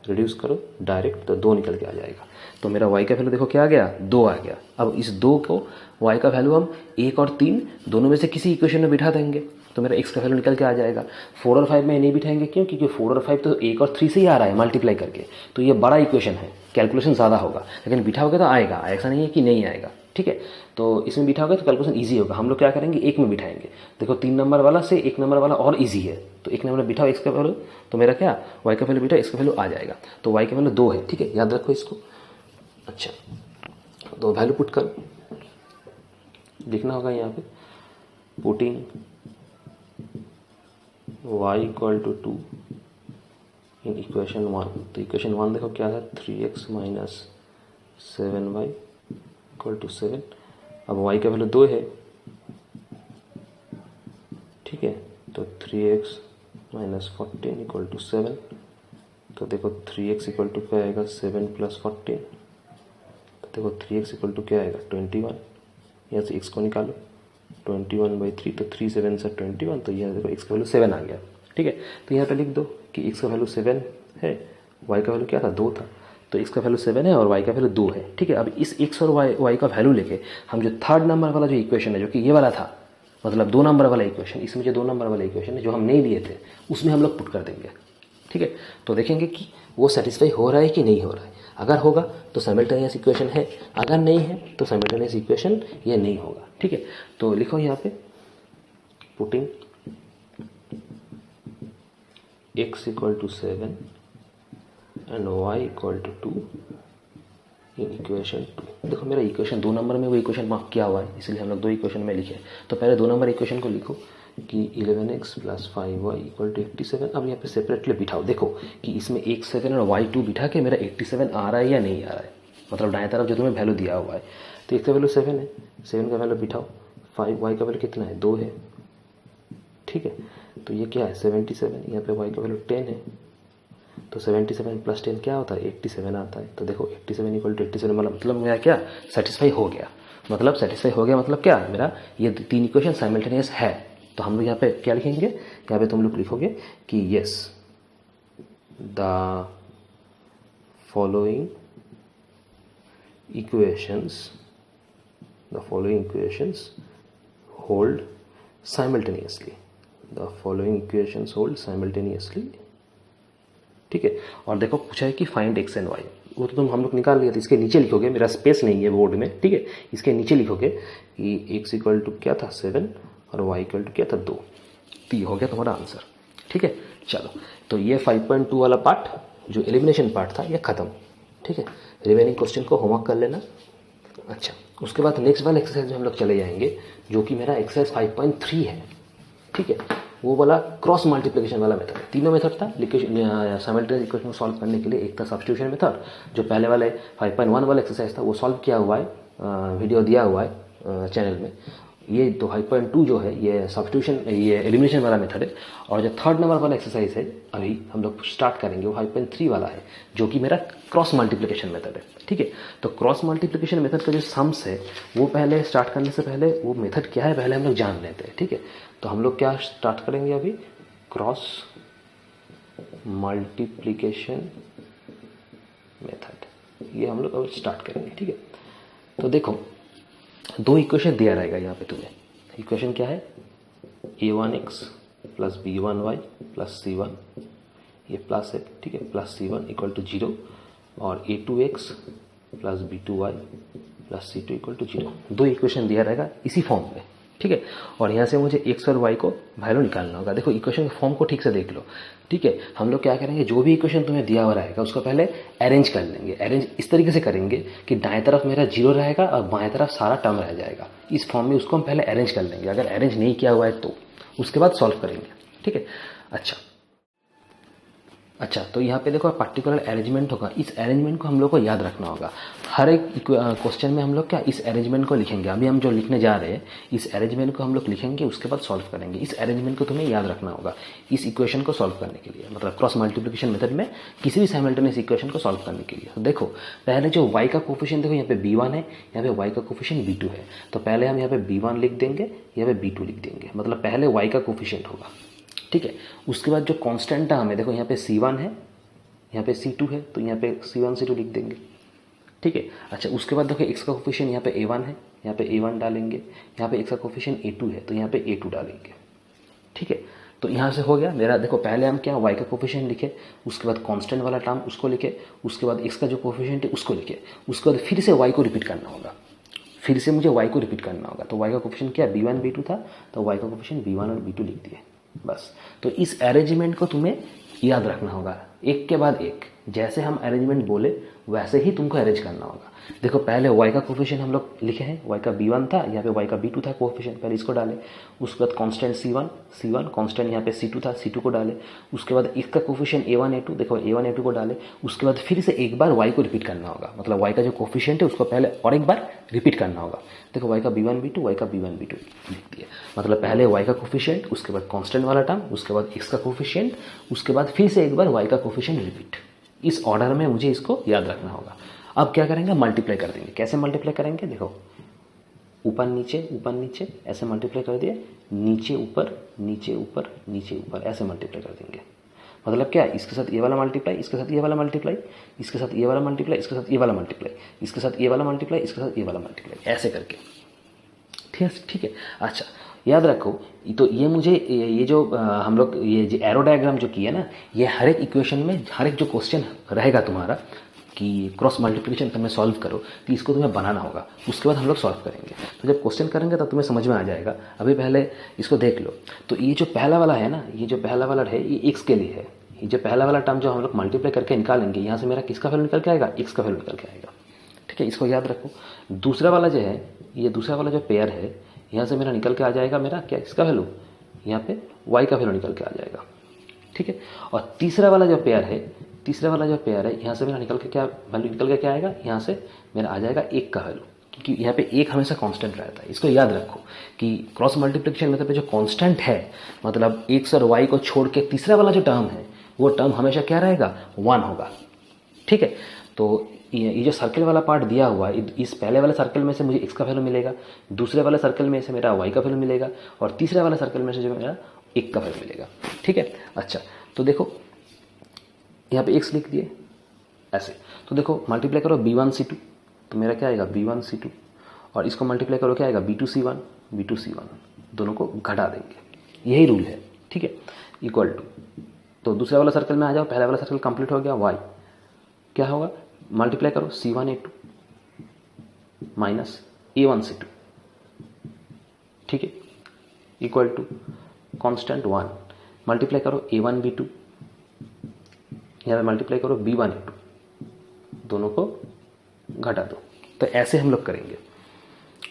S1: रिड्यूस करो डायरेक्ट तो 2 निकल के आ जाएगा। तो मेरा y का वैल्यू देखो क्या आ गया, 2 आ गया। अब इस 2 को y का वैल्यू हम 1 और 3 दोनों में से किसी इक्वेशन में बिठा देंगे, तो मेरा x का वैल्यू निकल के आ जाएगा। 4 और 5 में नहीं बिठाएंगे, क्यों? क्योंकि 4 और 5 तो 1 और 3 से ही आ रहा है मल्टीप्लाई करके, तो ये बड़ा इक्वेशन है, कैलकुलेशन ज़्यादा होगा। लेकिन बिठाओगे तो आएगा, ऐसा नहीं है कि नहीं आएगा। ठीक है, तो इसमें बिठाओगे तो कैलकुलेशन ईजी होगा। हम लोग क्या करेंगे, 1 में बिठाएंगे। देखो 3 नंबर वाला से 1 नंबर वाला और ईजी है, तो 1 नंबर बिठाओ x का वैल्यू, तो मेरा क्या y का वैल्यू बिठाओ, x का वैल्यू आ जाएगा। तो y का वैल्यू 2 है। ठीक है, याद रखो इसको। अच्छा, तो वैल्यू पुट करो, लिखना होगा यहाँ पे putting y equal to 2 in equation 1। तो इक्वेशन 1 देखो क्या है, 3x minus 7y equal to 7। अब y का वैल्यू 2 है। ठीक है, तो 3x माइनस 14 इक्वल टू 7। तो देखो 3x इक्वल टू क्या आएगा 7 प्लस 14। तो देखो 3x इक्वल टू क्या आएगा 21। यहाँ से x को निकालो, 21/3, तो 3 7 से 21, तो यहाँ देखो x का वैल्यू 7 आ गया। ठीक है, तो यहाँ पे लिख दो कि x का वैल्यू 7 है, y का वैल्यू क्या था 2 था, तो x का वैल्यू 7 है और y का वैल्यू 2 है। ठीक है, अब इस x और y का वैल्यू लेके हम जो 3rd नंबर वाला जो इक्वेशन है, जो कि ये वाला था, मतलब 2 नंबर वाला इक्वेशन, इसमें जो 2 नंबर वाला इक्वेशन है जो हम नहीं लिए थे, उसमें हम लोग पुट कर देंगे। ठीक है, तो देखेंगे कि वो सेटिस्फाई हो रहा है कि नहीं हो रहा है। अगर होगा तो साइमल्टेनियस इक्वेशन है, अगर नहीं है तो साइमल्टेनियस इक्वेशन ये नहीं होगा। ठीक है, तो लिखो यहाँ पे putting x equal to 7 and y equal to 2 in equation 2। देखो मेरा इक्वेशन 2 नंबर में वो इक्वेशन मार्क किया हुआ है, इसलिए हम लोग 2 इक्वेशन में लिखे। तो पहले 2 नंबर इक्वेशन को लिखो कि 11x plus 5y equal to 87। अब यहाँ पे सेपरेटली बिठाओ, देखो कि इसमें x 7 और y 2 बिठा के मेरा 87 आ रहा है या नहीं आ रहा है, मतलब दाएं तरफ जो तुम्हें वैल्यू दिया हुआ है। तो x का वैल्यू 7 है, 7 का वैल्यू बिठाओ, 5y का वैल्यू कितना है 2 है। ठीक है, तो ये क्या है 77, यहाँ पे y का वैल्यू 10 है, तो 77 प्लस 10 क्या होता है 87 आता है। तो देखो 87 इक्वल टू 87 मतलब मेरा क्या सेटिस्फाई हो गया, मतलब सेटिस्फाई हो गया मतलब क्या, मेरा ये 3 इक्वेशन साइमल्टेनियस है। तो हम लोग यहाँ पे क्या लिखेंगे, यहाँ पे तुम लोग लिखोगे कि yes the following equations hold simultaneously. The following equations hold simultaneously. ठीक है, और देखो पूछा है कि फाइंड एक्स एंड वाई, वो तो हम लोग निकाल लिया था। इसके नीचे लिखोगे, मेरा स्पेस नहीं है बोर्ड में, ठीक है, इसके नीचे लिखोगे कि एक्स इक्वल टू क्या था 7 और वाई इक्वल टू क्या था 2। तो ये हो गया तुम्हारा आंसर। ठीक है, चलो तो ये 5.2 वाला पार्ट जो एलिमिनेशन पार्ट था ये खत्म। ठीक है, रिमेनिंग क्वेश्चन को होमवर्क कर लेना। अच्छा, उसके बाद नेक्स्ट वाला एक्सरसाइज में हम लोग चले जाएंगे जो कि मेरा एक्सरसाइज 5.3 है। ठीक है, वो वाला क्रॉस मल्टीप्लिकेशन वाला मेथड। तीनों मेथड था साइमल्टेनियस इक्वेशन को सॉल्व करने के लिए। एक था सब्स्टिट्यूशन मेथड, जो पहले वाले 5.1 वाला एक्सरसाइज था वो सॉल्व किया हुआ है, वीडियो दिया हुआ है चैनल में। ये तो 5.2 जो है ये सब्स्टिट्यूशन, ये एलिमिनेशन वाला मेथड है। और जो थर्ड नंबर वाला एक्सरसाइज है अभी हम लोग स्टार्ट करेंगे वो 5.3 वाला है, जो कि मेरा क्रॉस मल्टीप्लिकेशन मेथड है। ठीक है, तो क्रॉस मल्टीप्लिकेशन मेथड का जो सम्स है वो पहले स्टार्ट करने से पहले वो मेथड क्या है पहले हम लोग जान लेते हैं। ठीक है, तो हम लोग क्या स्टार्ट करेंगे अभी, क्रॉस मल्टीप्लिकेशन मेथड, ये हम लोग अभी स्टार्ट करेंगे। ठीक है, तो देखो दो इक्वेशन दिया रहेगा यहाँ पे तुम्हें। इक्वेशन क्या है, a1x plus b1y plus c1, ये प्लस है। ठीक है, प्लस c1 इक्वल टू 0 और a2x plus b2y plus c2 equal to 0। दो इक्वेशन दिया रहेगा इसी फॉर्म में। ठीक है, और यहाँ से मुझे x और y को वैल्यू निकालना होगा। देखो इक्वेशन के फॉर्म को ठीक से देख लो। ठीक है, हम लोग क्या करेंगे, जो भी इक्वेशन तुम्हें दिया हुआ रहेगा उसको पहले अरेंज कर लेंगे। अरेंज इस तरीके से करेंगे कि दाएं तरफ मेरा 0 रहेगा और बाएं तरफ सारा टर्म रह जाएगा। इस फॉर्म में उसको हम पहले अरेंज कर लेंगे। अगर अरेंज नहीं किया हुआ है तो उसके बाद सॉल्व करेंगे। ठीक है, अच्छा तो यहाँ पे देखो पार्टिकुलर अरेंजमेंट होगा। इस अरेंजमेंट को हम लोग को याद रखना होगा। हर एक क्वेश्चन में हम लोग क्या इस अरेंजमेंट को लिखेंगे। अभी हम जो लिखने जा रहे हैं इस अरेंजमेंट को हम लोग लिखेंगे, उसके बाद सॉल्व करेंगे। इस अरेंजमेंट को तुम्हें याद रखना होगा इस इक्वेशन को सॉल्व करने के लिए, मतलब क्रॉस मल्टीप्लिकेशन मेथड में किसी भी साइमल्टेनियस इक्वेशन को सॉल्व करने के लिए। तो देखो पहले जो y का कोफिशिएंट देखो यहाँ पे b1 है, यहाँ पे y का कोफिशिएंट b2 है। तो पहले हम यहाँ पे b1 लिख देंगे, यहाँ पे b2 लिख देंगे, मतलब पहले y का कोफिशिएंट होगा। ठीक है, उसके बाद जो कांस्टेंट टर्म है देखो यहाँ पे c1 है, यहाँ पे c2 है, तो यहाँ पे c1 c2 लिख देंगे। ठीक है, अच्छा उसके बाद देखो x का कोफिशिएंट यहाँ पे a1 है, यहाँ पे a1 डालेंगे। यहाँ पे x का कोफिशिएंट a2 है, तो यहाँ पे a2 डालेंगे। ठीक है, तो यहाँ से हो गया मेरा। देखो पहले हम क्या y का कोफिशिएंट लिखे, उसके बाद कांस्टेंट वाला टर्म उसको लिखे, उसके बाद x का जो कोफिशिएंट है उसको लिखे, उसके बाद फिर से y को रिपीट करना होगा। फिर से मुझे y को रिपीट करना होगा। तो y का कोफिशिएंट क्या b1 b2 था, तो y का कोफिशिएंट b1 और b2 लिख दिए बस। तो इस अरेंजमेंट को तुम्हें याद रखना होगा, एक के बाद एक। जैसे हम अरेंजमेंट बोले वैसे ही तुमको अरेंज करना होगा। देखो पहले y का कोफिशिएंट हम लोग लिखे हैं, y का b1 था, यहाँ पे y का b2 था कोफिशिएंट, पहले इसको डाले। उसके बाद कांस्टेंट c1 कांस्टेंट यहाँ पे c2 था, c2 को डाले। उसके बाद इसका कोफिशिएंट a1 a2, देखो a1 a2 को डाले। उसके बाद फिर से एक बार y को रिपीट करना होगा, मतलब y का जो कोफिशिएंट है उसको पहले और एक बार रिपीट करना होगा। देखो y का b1 b2, y का b1 b2 लिख दिया, मतलब पहले y का कोफिशिएंट, उसके बाद कांस्टेंट वाला टर्म, उसके बाद x का कोफिशिएंट, उसके बाद फिर से एक बार y का कोफिशिएंट रिपीट। इस ऑर्डर में मुझे इसको याद रखना होगा। अब क्या करेंगे, मल्टीप्लाई कर देंगे। कैसे मल्टीप्लाई करेंगे, देखो ऊपर नीचे ऐसे मल्टीप्लाई कर दिए, नीचे ऊपर नीचे ऊपर नीचे ऊपर ऐसे मल्टीप्लाई कर देंगे। मतलब क्या, इसके साथ ये वाला मल्टीप्लाई, इसके साथ ये वाला मल्टीप्लाई, इसके साथ ये वाला मल्टीप्लाई, इसके साथ ये वाला मल्टीप्लाई, इसके साथ ये वाला मल्टीप्लाई, इसके साथ ये वाला मल्टीप्लाई, ऐसे करके। ठीक है, अच्छा याद रखो। तो ये मुझे ये जो हम लोग ये जो एरो डायग्राम जो किया ना, ये हर एक इक्वेशन में हर एक जो क्वेश्चन रहेगा तुम्हारा कि क्रॉस मल्टीप्लिकेशन तुम्हें सॉल्व करो, तो इसको तुम्हें बनाना होगा। उसके बाद हम लोग सॉल्व करेंगे। तो जब क्वेश्चन करेंगे तब तुम्हें समझ में आ जाएगा। अभी पहले इसको देख लो। तो ये जो पहला वाला है ना, ये जो पहला वाला है ये एक्स के लिए है। ये जो पहला वाला टर्म जो हम लोग मल्टीप्लाई करके निकालेंगे, यहाँ से मेरा किसका वैल्यू निकल के आएगा, एक्स का वैल्यू निकल के आएगा। ठीक है, इसको याद रखो। दूसरा वाला जो है, ये दूसरा वाला जो पेयर है, यहाँ से मेरा निकल के आ जाएगा मेरा क्या, इसका वैल्यू, यहाँ पे y का वैल्यू निकल के आ जाएगा। ठीक है, और तीसरा वाला जो पेयर है, यहाँ से मेरा निकल के क्या वैल्यू निकल के क्या आएगा, यहाँ से मेरा आ जाएगा 1 का वैल्यू, क्योंकि यहाँ पे 1 हमेशा कांस्टेंट रहता है। इसको याद रखो कि क्रॉस मल्टीप्लिकेशन मेथड पे जो कांस्टेंट है, मतलब x और y को छोड़ के तीसरा वाला जो टर्म है वो टर्म हमेशा क्या रहेगा, 1 होगा। ठीक है, तो ये जो सर्कल वाला पार्ट दिया हुआ है, इस पहले वाले सर्कल में से मुझे x का वैल्यू मिलेगा, दूसरे वाले सर्कल में से मेरा y का वैल्यू मिलेगा, और तीसरे वाले सर्कल में से जो मेरा 1 का वैल्यू मिलेगा। ठीक है, अच्छा तो देखो यहाँ पे x लिख दिए, ऐसे। तो देखो मल्टीप्लाई करो B1C2, तो मेरा क्या आएगा B1C2, और इसको मल्टीप्लाई करो क्या आएगा B2C1, B2C1, दोनों को घटा देंगे, यही रूल है, ठीक है। इक्वल टू, तो दूसरे वाला सर्कल में आ जाओ, पहला वाला सर्कल कंप्लीट हो गया, y क्या होगा, मल्टीप्लाई करो C1A2 माइनस A1C2, ठीक है, इक्वल टू कांस्टेंट 1, मल्टीप्लाई करो A1B2, यहाँ मल्टीप्लाई करो B1A2, दोनों को घटा दो। तो ऐसे हम लोग करेंगे,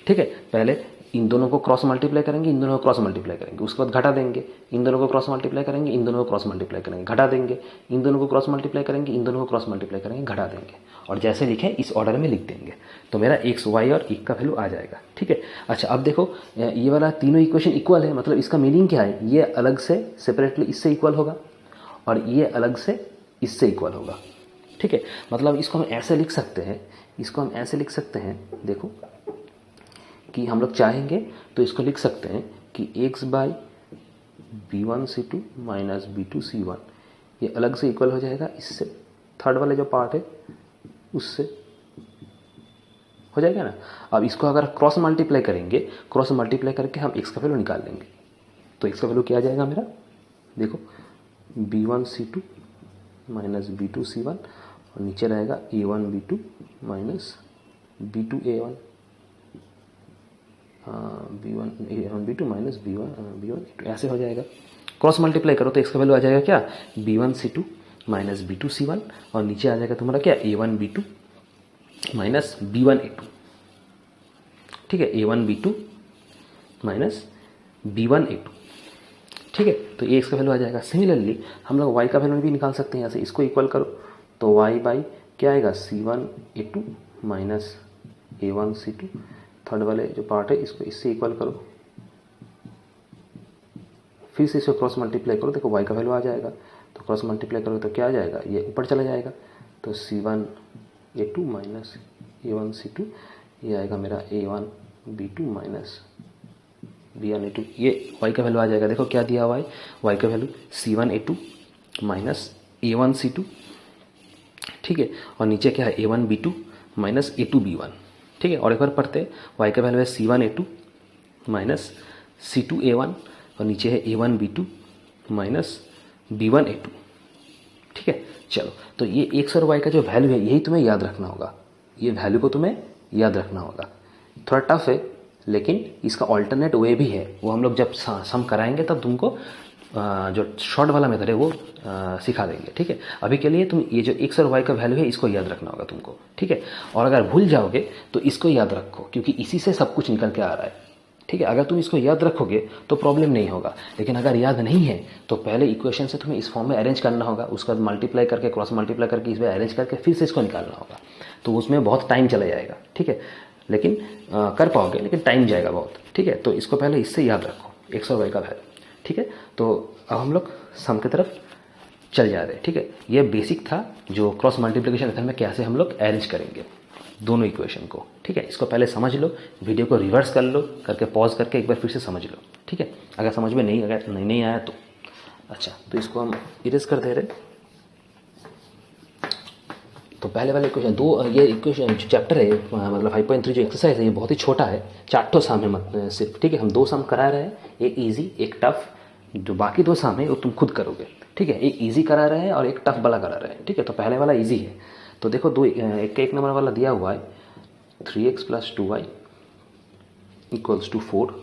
S1: ठीक है। पहले इन दोनों को क्रॉस मल्टीप्लाई करेंगे, इन दोनों को क्रॉस मल्टीप्लाई करेंगे, उसके बाद घटा देंगे, इन दोनों को क्रॉस मल्टीप्लाई करेंगे, इन दोनों को क्रॉस मल्टीप्लाई करेंगे, घटा देंगे, इन दोनों को क्रॉस मल्टीप्लाई करेंगे, इन दोनों को क्रॉस मल्टीप्लाई करेंगे, घटा देंगे, और जैसे लिखें इस ऑर्डर में लिख देंगे। तो मेरा एक्स वाई और एक का वैल्यू आ जाएगा, ठीक है। अच्छा अब देखो ये वाला तीनों इक्वेशन इक्वल है, मतलब इसका मीनिंग क्या है, ये अलग से सेपरेटली इससे इक्वल होगा और ये अलग से इससे इक्वल होगा, ठीक है। मतलब इसको हम ऐसे लिख सकते हैं, इसको हम ऐसे लिख सकते हैं, देखो कि हम लोग चाहेंगे तो इसको लिख सकते हैं कि x by B1C2 minus B2C1 ये अलग से इक्वल हो जाएगा इससे, थर्ड वाले जो पार्ट है उससे हो जाएगा ना। अब इसको अगर क्रॉस मल्टीप्लाई करेंगे, क्रॉस मल्टीप्लाई करके हम x का वैल्यू निकाल लेंगे, तो x का वैल्यू क्या आ जाएगा मेरा, देखो B1C2 माइनस B2C1 और नीचे रहेगा A1B2 minus B2A1, B1A1B2 minus B1A2 ऐसे हो जाएगा। क्रॉस मल्टीप्लाई करो तो x का वैल्यू आ जाएगा क्या, B1C2 माइनस B2C1 और नीचे आ जाएगा तुम्हारा क्या, A1B2 माइनस B1A2, ठीक है, A1B2 माइनस B1A2, ठीक है। तो ये x का वैल्यू आ जाएगा। सिमिलरली हम लोग y का वैल्यू भी निकाल सकते हैं, यहाँ से इसको इक्वल करो तो y बाई क्या आएगा, C1A2 माइनस A1C2, थर्ड वाले जो पार्ट है इसको इससे इक्वल करो, फिर से इसको क्रॉस मल्टीप्लाई करो, देखो y का वैल्यू आ जाएगा, तो क्रॉस मल्टीप्लाई करो तो क्या आ जाएगा, ये ऊपर चला जाएगा, तो C1A2 माइनस A1C2 ये आएगा मेरा A1B2 माइनस B1A2, ये y का वैल्यू आ जाएगा। देखो क्या दिया हुआ है, y का वैल्यू C1A2 माइनस A1C2, ठीक है, और नीचे क्या है A1B2 माइनस A2B1, ठीक है। और एक बार पढ़ते हैं, y का वैल्यू है C1A2 माइनस C2A1 और नीचे है A1B2 माइनस B1A2, ठीक है। चलो तो ये x और y का जो वैल्यू है यही तुम्हें याद रखना होगा, ये वैल्यू को तुम्हें याद रखना होगा। थोड़ा टफ है लेकिन इसका ऑल्टरनेट वे भी है, वो हम लोग जब सम कराएंगे तब तुमको जो शॉर्ट वाला मेथड है वो सिखा देंगे, ठीक है। अभी के लिए तुम ये जो x और y का वैल्यू है इसको याद रखना होगा तुमको, ठीक है। और अगर भूल जाओगे तो इसको याद रखो, क्योंकि इसी से सब कुछ निकल के आ रहा है, ठीक है। अगर तुम इसको याद रखोगे तो प्रॉब्लम नहीं होगा, लेकिन अगर याद नहीं है तो पहले इक्वेशन से तुम्हें इस फॉर्म में अरेंज करना होगा, उसके बाद मल्टीप्लाई करके क्रॉस मल्टीप्लाई करके इसमें अरेंज करके फिर से इसको निकालना होगा, तो उसमें बहुत टाइम चला जाएगा, ठीक है। लेकिन कर पाओगे, लेकिन टाइम जाएगा बहुत, ठीक है। तो इसको पहले इससे याद रखो, एक्स और वाई का वैल्यू, ठीक है। तो अब हम लोग सम की तरफ चल जा रहे हैं, ठीक है। ये बेसिक था जो क्रॉस मल्टीप्लिकेशन मेथड में कैसे हम लोग अरेंज करेंगे दोनों इक्वेशन को, ठीक है। इसको पहले समझ लो, वीडियो को रिवर्स कर लो, करके पॉज करके एक बार फिर से समझ लो, ठीक है। अगर समझ में नहीं आया तो अच्छा, तो इसको हम इरेज कर दे रहे। तो पहले वाले इक्वेशन दो, ये इक्वेशन जो चैप्टर है मतलब 5.3 जो एक्सरसाइज है ये बहुत ही छोटा है, 4 सम है सिर्फ, ठीक है। हम 2 सम करा रहे हैं, एक ईजी एक टफ, जो बाकी 2 सम है वो तुम खुद करोगे, ठीक है। एक ईजी करा रहे हैं और एक टफ वाला करा रहे हैं, ठीक है। तो पहले वाला ईजी है, तो देखो एक नंबर वाला दिया हुआ है 3x + 2y = 4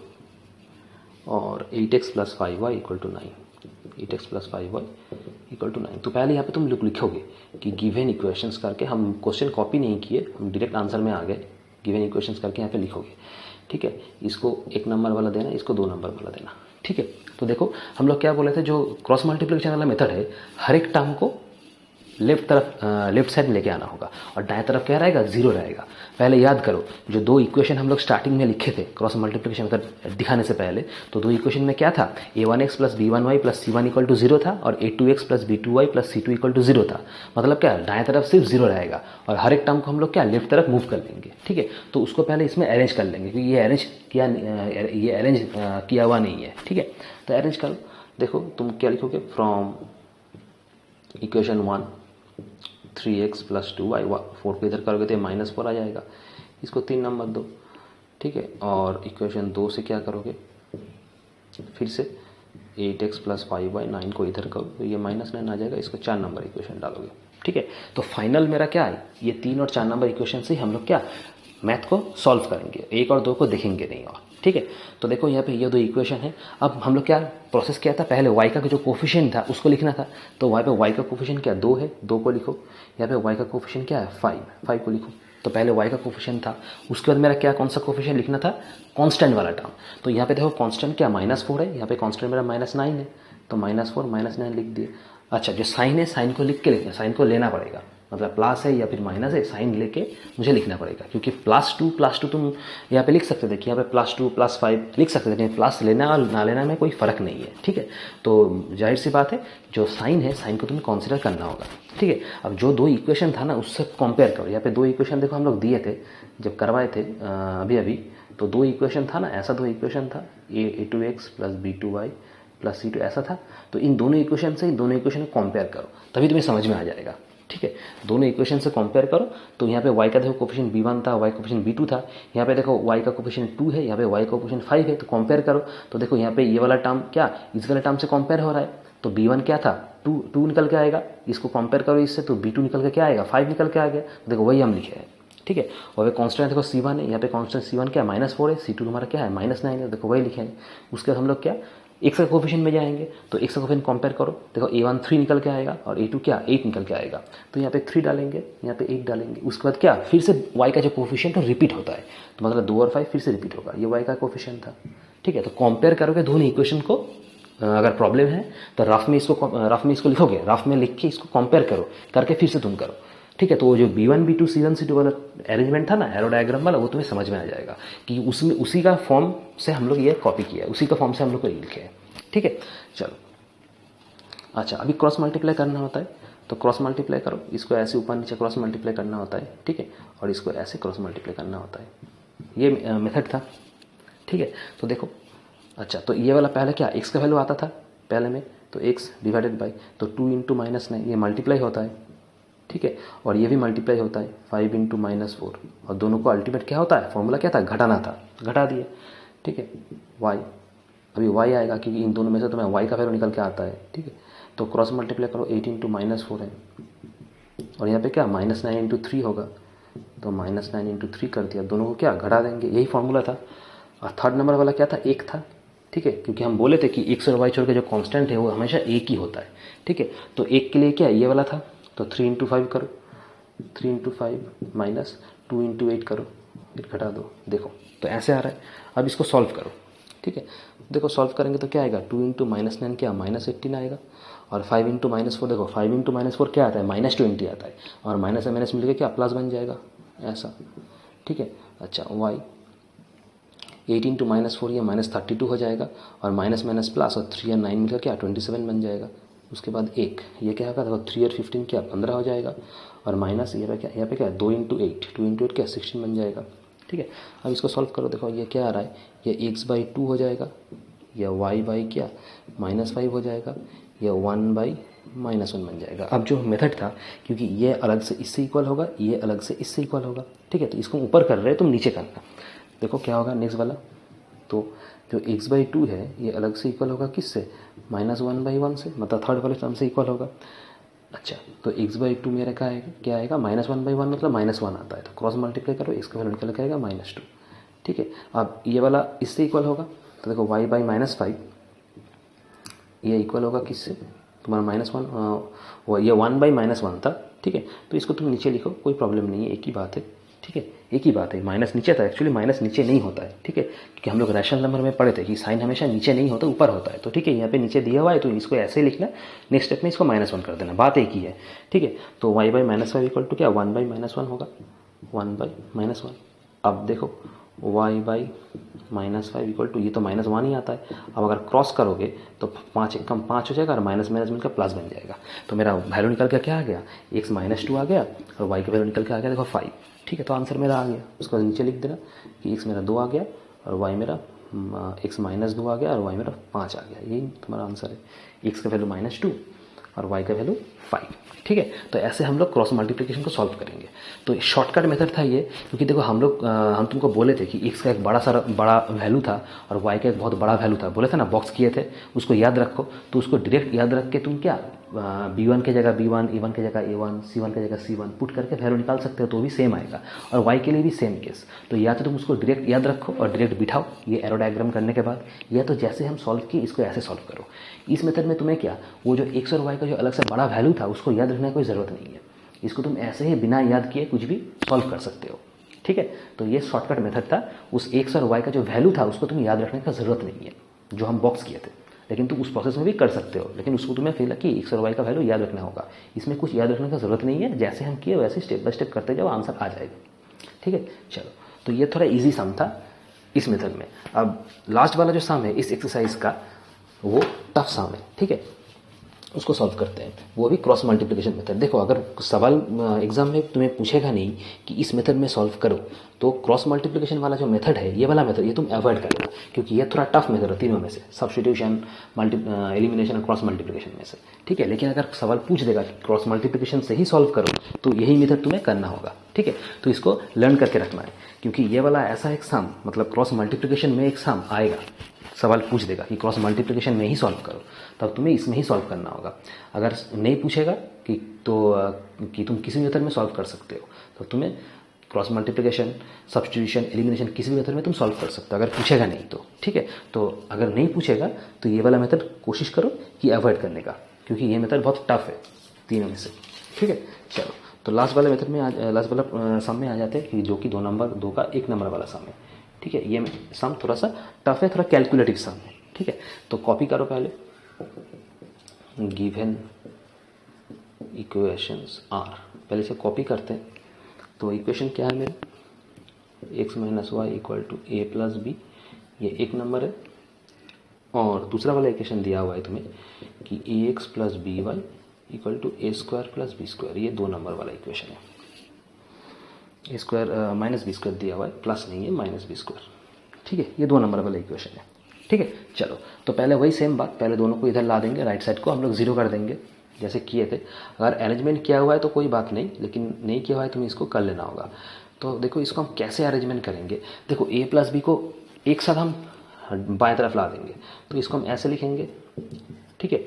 S1: और 8x + 5y = 9, 8x + 5y = 9। तो पहले यहाँ पे तुम लिखोगे कि गिवन इक्वेशंस करके, हम क्वेश्चन कॉपी नहीं किए, हम डायरेक्ट आंसर में आ गए, गिवन इक्वेशंस करके यहाँ पे लिखोगे, ठीक है। इसको 1 नंबर वाला देना, इसको 2 नंबर वाला देना, ठीक है। तो देखो हम लोग क्या बोले थे, जो क्रॉस मल्टीप्लिकेशन वाला मेथड है हर एक टर्म को लेफ्ट साइड में लेके आना होगा और दाएं तरफ क्या रहेगा, 0 रहेगा। पहले याद करो जो 2 इक्वेशन हम लोग स्टार्टिंग में लिखे थे क्रॉस मल्टीप्लिकेशन मेथड दिखाने से पहले, तो 2 इक्वेशन में क्या था, a1x + b1y + c1 = 0 था और a2x + b2y + c2 = 0 था। मतलब क्या, दाएं तरफ सिर्फ 0 रहेगा और हर एक टर्म को हम लोग क्या लेफ्ट तरफ मूव कर लेंगे, ठीक है। तो उसको पहले इसमें अरेंज कर लेंगे, क्योंकि ये अरेंज किया हुआ नहीं है, ठीक है। तो अरेंज करो, देखो तुम क्या लिखोगे, from equation 1 3x plus 2y, 4 को इधर करोगे तो -4 आ जाएगा, इसको 3 नंबर दो, ठीक है। और इक्वेशन 2 से क्या करोगे, फिर से 8x प्लस 5y, 9 को इधर करो तो ये -9 आ जाएगा, इसको 4 नंबर इक्वेशन डालोगे, ठीक है। तो फाइनल मेरा क्या है, ये 3 और 4 नंबर इक्वेशन से हम लोग क्या मैथ को सॉल्व करेंगे, 1 और 2 को देखेंगे नहीं, और ठीक है। तो देखो यहाँ पे ये दो इक्वेशन है। अब हम लोग क्या प्रोसेस किया था, पहले y का जो कोफिशिएंट था उसको लिखना था, तो वहाँ पे y का कोफिशिएंट क्या 2 है, 2 को लिखो। यहाँ पे y का कोफिशिएंट क्या है 5 को लिखो। तो पहले y का कोफिशिएंट था, उसके बाद मेरा क्या कौन सा कोफिशिएंट लिखना था, कांस्टेंट वाला टर्म। तो यहाँ पे देखो कांस्टेंट क्या -4 है, यहाँ पे कांस्टेंट मेरा -9 है, तो -4 -9 लिख दिए। अच्छा, जो साइन है साइन को लिख के लिखना, साइन को लेना पड़ेगा, मतलब प्लस है या फिर माइनस है, साइन लेके मुझे लिखना पड़ेगा, क्योंकि +2 तुम यहाँ पे लिख सकते थे कि यहाँ पे +2 +5 लिख सकते थे, प्लस लेना और ना लेना में कोई फ़र्क नहीं है, ठीक है। तो जाहिर सी बात है जो साइन है साइन को तुम्हें कंसीडर करना होगा, ठीक है। अब जो 2 इक्वेशन था ना उससे कंपेयर करो। यहाँ पे 2 इक्वेशन देखो हम लोग दिए थे जब करवाए थे अभी, तो 2 इक्वेशन था ना, ऐसा 2 इक्वेशन था, a2x plus b2y plus c2 ऐसा था। तो इन दोनों इक्वेशन से इन दोनों इक्वेशन को कंपेयर करो, तभी तुम्हें समझ में आ जाएगा, ठीक है। दोनों इक्वेशन से कंपेयर करो। तो यहाँ पे y का देखो कोफिशिएंट b1 था, y का कोफिशिएंट b2 था, यहाँ पे देखो y का कोफिशिएंट 2 है, यहाँ पे y का कोफिशिएंट 5 है, तो कंपेयर करो। तो देखो यहाँ पे ये वाला टर्म क्या इस वाले टर्म से कंपेयर हो रहा है, तो b1 क्या था 2 निकल के आएगा, इसको कंपेयर करो इससे, तो b2 निकल के क्या आएगा 5 निकल के आ गया। तो देखो वही हम लिखे हैं, ठीक है। और कॉन्स्टेंट देखो c1 है, यहाँ पे कॉन्स्टेंट c1 क्या है -4 है, c2 तुम्हारा क्या है -9 है, देखो वही लिखे हैं। उसके बाद हम लोग क्या x का कोफिशिएंट में जाएंगे, तो x का कोफिशिएंट कंपेयर करो, देखो a1 3 निकल के आएगा और a2 क्या 8 निकल के आएगा, तो यहाँ पे 3 डालेंगे, यहाँ पे 8 डालेंगे। उसके बाद क्या फिर से y का जो कोफिशिएंट है रिपीट होता है, तो मतलब 2 और 5 फिर से रिपीट होगा, ये y का कोफिशिएंट था, ठीक है। तो कंपेयर करोगे दोनों इक्वेशन को। अगर प्रॉब्लम है तो रफ में इसको लिखोगे, रफ में लिख के इसको कंपेयर करो, करके फिर से तुम करो, ठीक है। तो वो जो b1 b2 c1 c2 वाला अरेंजमेंट था ना एरो डायग्राम वाला, वो तुम्हें समझ में आ जाएगा कि उसमें उसी का फॉर्म से हम लोग ये कॉपी किया है, उसी का फॉर्म से हम लोग को लिखे है, ठीक है। चलो अच्छा, अभी क्रॉस मल्टीप्लाई करना होता है, तो क्रॉस मल्टीप्लाई करो, इसको ऐसे ऊपर नीचे क्रॉस मल्टीप्लाई करना होता है, ठीक है, और इसको ऐसे क्रॉस मल्टीप्लाई करना होता है, ये मेथड था, ठीक है। तो देखो अच्छा, तो ये वाला पहले क्या x का वैल्यू आता था पहले में, तो x डिवाइडेड बाई, तो 2 इंटू -9 ये मल्टीप्लाई होता है, ठीक है, और ये भी मल्टीप्लाई होता है 5 इंटू -4, और दोनों को अल्टीमेट क्या होता है, फॉर्मूला क्या था घटाना था, घटा दिए, ठीक है। y अभी y आएगा क्योंकि इन दोनों में से तुम्हें y का वैल्यू निकल के आता है, ठीक है। तो क्रॉस मल्टीप्लाई करो, 8 इंटू -4 है, और यहाँ पे क्या -9 इंटू 3 होगा, तो -9 इंटू 3 कर दिया, दोनों को क्या घटा देंगे, यही फॉर्मूला था। और थर्ड नंबर वाला क्या था 1 था, ठीक है, क्योंकि हम बोले थे कि x और y छोड़ के जो कांस्टेंट है वो हमेशा एक ही होता है, ठीक है। तो 1 के लिए क्या ये वाला था, तो 3 इंटू 5 करो, 3 इंटू 5 माइनस 2 इंटू 8 करो, फिर घटा दो, देखो तो ऐसे आ रहा है। अब इसको सॉल्व करो, ठीक है, देखो सॉल्व करेंगे तो क्या आएगा, 2 इंटू -9 क्या -18 आएगा, और 5 इंटू -4 देखो 5 इंटू -4 क्या आता है -20 आता है, और माइनस से माइनस मिलकर क्या प्लस बन जाएगा ऐसा, ठीक है। अच्छा y 8 इंटू -4 ये -32 हो जाएगा, और माइनस माइनस प्लस, और 3 और 9 मिलकर क्या 27 बन जाएगा। उसके बाद 1 ये क्या होगा, देखो 3 और 15 क्या 15 हो जाएगा, और माइनस यहाँ पे क्या 2 इंटू 8 क्या 16 बन जाएगा, ठीक है। अब इसको सॉल्व करो, देखो ये क्या आ रहा है, ये x/2 हो जाएगा, या y बाई क्या -5 हो जाएगा, या 1/-1 बन जाएगा। अब जो मेथड था, क्योंकि ये अलग से इससे इक्वल होगा, ये अलग से इससे इक्वल होगा, ठीक है, तो इसको ऊपर कर रहे हो तुम नीचे करना, देखो क्या होगा नेक्स्ट वाला, तो जो x/2 है ये अलग से इक्वल होगा किससे, -1/1 से, मतलब थर्ड वाले टर्म से इक्वल होगा। अच्छा, तो x/2 मेरा क्या आएगा -1/1, मतलब -1 आता है, तो क्रॉस मल्टीप्लाई करो, x का वैल्यू निकल के आएगा -2, ठीक है। अब ये वाला इससे इक्वल होगा, तो देखो y/-5 ये इक्वल होगा किससे, तुम्हारा -1 ये 1/-1 था, ठीक है। तो इसको तुम नीचे लिखो, कोई प्रॉब्लम नहीं है, एक ही बात है, ठीक है, एक ही बात है। माइनस नीचे था, एक्चुअली माइनस नीचे नहीं होता है, ठीक है, क्योंकि हम लोग रैशनल नंबर में पढ़े थे कि साइन हमेशा नीचे नहीं होता ऊपर होता है, तो ठीक है, यहाँ पे नीचे दिया हुआ है तो इसको ऐसे ही लिखना, नेक्स्ट स्टेप में इसको -1 कर देना, बात एक ही है, ठीक है। तो y/-5 इक्वल टू क्या 1/-1 होगा, 1/-1। अब देखो y/-5 इक्वल टू, ये तो -1 ही आता है, अब अगर क्रॉस करोगे तो 5 कम 5 हो जाएगा, और माइनस माइनस मिलकर प्लस बन जाएगा, तो मेरा वैल्यू निकल के क्या आ गया, x-2 आ गया, और y का वैल्यू निकल के आ गया देखो 5, ठीक है। तो आंसर मेरा आ गया, उसको नीचे लिख देना कि x मेरा 2 आ गया, और y मेरा x-2 आ गया, और y मेरा 5 आ गया, यही तुम्हारा आंसर है, x का वैल्यू -2 और y का वैल्यू 5, ठीक है। तो ऐसे हम लोग क्रॉस मल्टीप्लिकेशन को सॉल्व करेंगे। तो शॉर्टकट मेथड था ये, क्योंकि देखो हम तुमको बोले थे कि x का एक बड़ा वैल्यू था और y का एक बहुत बड़ा वैल्यू था, बोले थे ना, बॉक्स किए थे, उसको याद रखो। तो उसको डायरेक्ट याद रख के तुम क्या b1 की जगह b1, a1 की जगह a1, c1 की जगह c1 पुट करके वैल्यू निकाल सकते हो, तो भी सेम आएगा। और y के लिए भी सेम केस। तो या तो तुम उसको डायरेक्ट याद रखो और डायरेक्ट बिठाओ ये एरो डायग्राम करने के बाद, या तो जैसे हम सॉल्व किए इसको ऐसे सॉल्व करो। इस मेथड में तुम्हें क्या, वो जो x और y का जो अलग से बड़ा वैल्यू था उसको याद रखने की कोई ज़रूरत नहीं है। इसको तुम ऐसे ही बिना याद किए कुछ भी सॉल्व कर सकते हो, ठीक है। तो ये शॉर्टकट मेथड था। उस x और y का जो वैल्यू था उसको तुम्हें याद रखने का ज़रूरत नहीं है, जो हम बॉक्स किए थे। लेकिन तुम उस प्रोसेस में भी कर सकते हो, लेकिन उसको तुम्हें फिर कि x और y का वैल्यू याद रखना होगा। इसमें कुछ याद रखने का ज़रूरत नहीं है, जैसे हम किए वैसे स्टेप बाय स्टेप करते जाओ, आंसर आ जाएगा, ठीक है। चलो, तो ये थोड़ा ईजी सम था इस मेथड में। अब लास्ट वाला जो सम है इस एक्सरसाइज का, वो टफ सम है, ठीक है। उसको सॉल्व करते हैं, वो भी क्रॉस मल्टीप्लिकेशन मेथड। देखो, अगर सवाल एग्जाम में तुम्हें पूछेगा नहीं कि इस मेथड में सॉल्व करो, तो क्रॉस मल्टीप्लिकेशन वाला जो मेथड है, ये वाला मेथड, ये तुम अवॉइड करना, क्योंकि ये थोड़ा टफ मेथड है तीनों में से, सब्स्टिट्यूशन, एलिमिनेशन और क्रॉस मल्टीप्लिकेशन में से, ठीक है। लेकिन अगर सवाल पूछ देगा कि क्रॉस मल्टीप्लिकेशन से ही सॉल्व करो, तो यही मेथड तुम्हें करना होगा, ठीक है। तो इसको लर्न करके रखना है, क्योंकि ये वाला ऐसा एक सम, मतलब क्रॉस मल्टीप्लिकेशन में एक सम आएगा, सवाल पूछ देगा कि क्रॉस मल्टीप्लिकेशन में ही सॉल्व करो, तब तुम्हें इसमें ही सॉल्व करना होगा। अगर नहीं पूछेगा कि तुम किसी मेथड में सॉल्व कर सकते हो, तो तुम्हें क्रॉस मल्टीप्लिकेशन, सब्स्टिट्यूशन, एलिमिनेशन किसी भी मेथड में तुम सॉल्व कर सकते हो, अगर पूछेगा नहीं तो, ठीक है। तो अगर नहीं पूछेगा तो ये वाला मेथड कोशिश करो कि अवॉइड करने का, क्योंकि ये मेथड बहुत टफ है तीनों में से, ठीक है। चलो, तो लास्ट वाला मेथड में लास्ट वाला सम में आ जाते हैं, कि जो कि 2 का 1 नंबर वाला सम है, ठीक है। ये सम थोड़ा सा टफ है, थोड़ा कैलकुलेटिव सम है, ठीक है। तो कॉपी करो पहले, गिवन इक्वेशंस आर, पहले से कॉपी करते हैं। तो इक्वेशन क्या है मेरे, x minus y equal to a plus b, ये 1 नंबर है। और दूसरा वाला इक्वेशन दिया हुआ है तुम्हें कि a x plus b y equal to a square plus b square, ये 2 नंबर वाला इक्वेशन है। A square minus b square दिया हुआ है, प्लस नहीं है, माइनस बी स्क्वायर, ठीक है। ये 2 नंबर वाला इक्वेशन है, ठीक है। चलो, तो पहले वही सेम बात, पहले दोनों को इधर ला देंगे, राइट साइड को हम लोग 0 कर देंगे जैसे किए थे। अगर अरेंजमेंट किया हुआ है तो कोई बात नहीं, लेकिन नहीं किया हुआ है तुम्हें इसको कर लेना होगा। तो देखो, इसको हम कैसे अरेंजमेंट करेंगे। देखो, ए प्लस बी को एक साथ हम बाएं तरफ ला देंगे, तो इसको हम ऐसे लिखेंगे, ठीक है।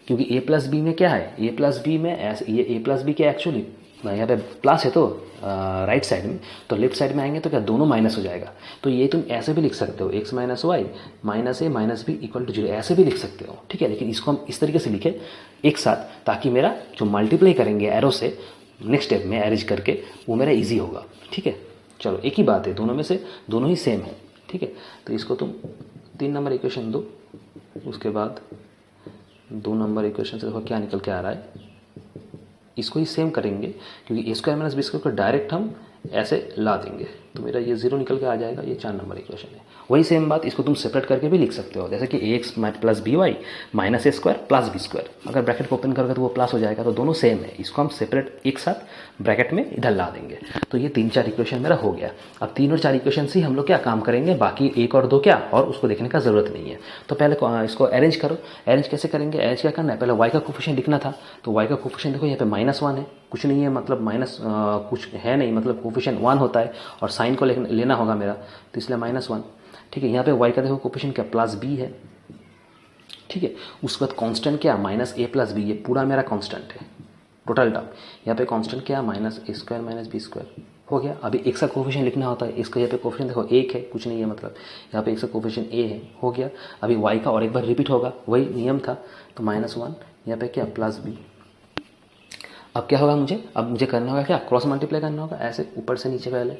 S1: क्योंकि ए प्लस बी में क्या है, ए प्लस बी में ऐसे, ये ए प्लस बी क्या एक्चुअली यहाँ पे प्लस है, तो राइट साइड में, तो लेफ्ट साइड में आएंगे तो क्या दोनों माइनस हो जाएगा। तो ये तुम ऐसे भी लिख सकते हो, x minus y minus a minus b equal to 0, ऐसे भी लिख सकते हो, ठीक है। लेकिन इसको हम इस तरीके से लिखे एक साथ, ताकि मेरा जो मल्टीप्लाई करेंगे एरो से नेक्स्ट स्टेप में अरेंज करके, वो मेरा ईजी होगा, ठीक है। चलो, एक ही बात है, दोनों में से दोनों ही सेम है, ठीक है। तो इसको तुम 3 नंबर इक्वेशन दो, उसके बाद 2 नंबर इक्वेशन से देखो क्या निकल के आ रहा है, इसको ही सेम करेंगे, क्योंकि ए स्क्वायर माइनस बी स्क्वायर को डायरेक्ट हम ऐसे ला देंगे, तो मेरा ये 0 निकल के आ जाएगा। ये 4 नंबर इक्वेशन है। वही सेम बात, इसको तुम सेपरेट करके भी लिख सकते हो, जैसे कि a x plus b y minus a square plus b square, अगर ब्रैकेट को ओपन करोगे तो वो प्लस हो जाएगा, तो दोनों सेम है। इसको हम सेपरेट एक साथ ब्रैकेट में इधर ला देंगे। तो ये 3-4 इक्वेशन मेरा हो गया। अब 3 और 4 इक्वेशन से हम लोग क्या काम करेंगे, बाकी 1 और 2 क्या, और उसको देखने का जरूरत नहीं है। तो पहले इसको अरेंज करो। अरेंज कैसे करेंगे, अरेंज क्या करना है, पहले y का कोफिशिएंट लिखना था। तो y का कोफिशिएंट देखो, यहाँ पे -1 है, कुछ नहीं है, मतलब माइनस कुछ है नहीं, मतलब कोफिशिएंट 1 होता है, और साइन को लेना होगा मेरा, तो इसलिए -1, ठीक है। यहाँ पे y का देखो कोफिशिएंट क्या, प्लस b है, ठीक है। उसके बाद कांस्टेंट क्या, माइनस ए प्लस बी, ये पूरा मेरा कांस्टेंट है, टोटल टर्म। यहाँ पे कांस्टेंट क्या, minus a square minus b square, हो गया। अभी x का कोफिशिएंट लिखना होता है, इसका यहाँ पे कोफिशिएंट देखो 1 है, कुछ नहीं है, मतलब यहाँ पे x का कोफिशिएंट a है, हो गया। अभी y का और एक बार रिपीट होगा, वही नियम था, तो -1, यहाँ पे क्या, प्लस b। अब क्या होगा, अब मुझे करना होगा क्या, क्रॉस मल्टीप्लाई करना होगा, ऐसे ऊपर से नीचे पहले,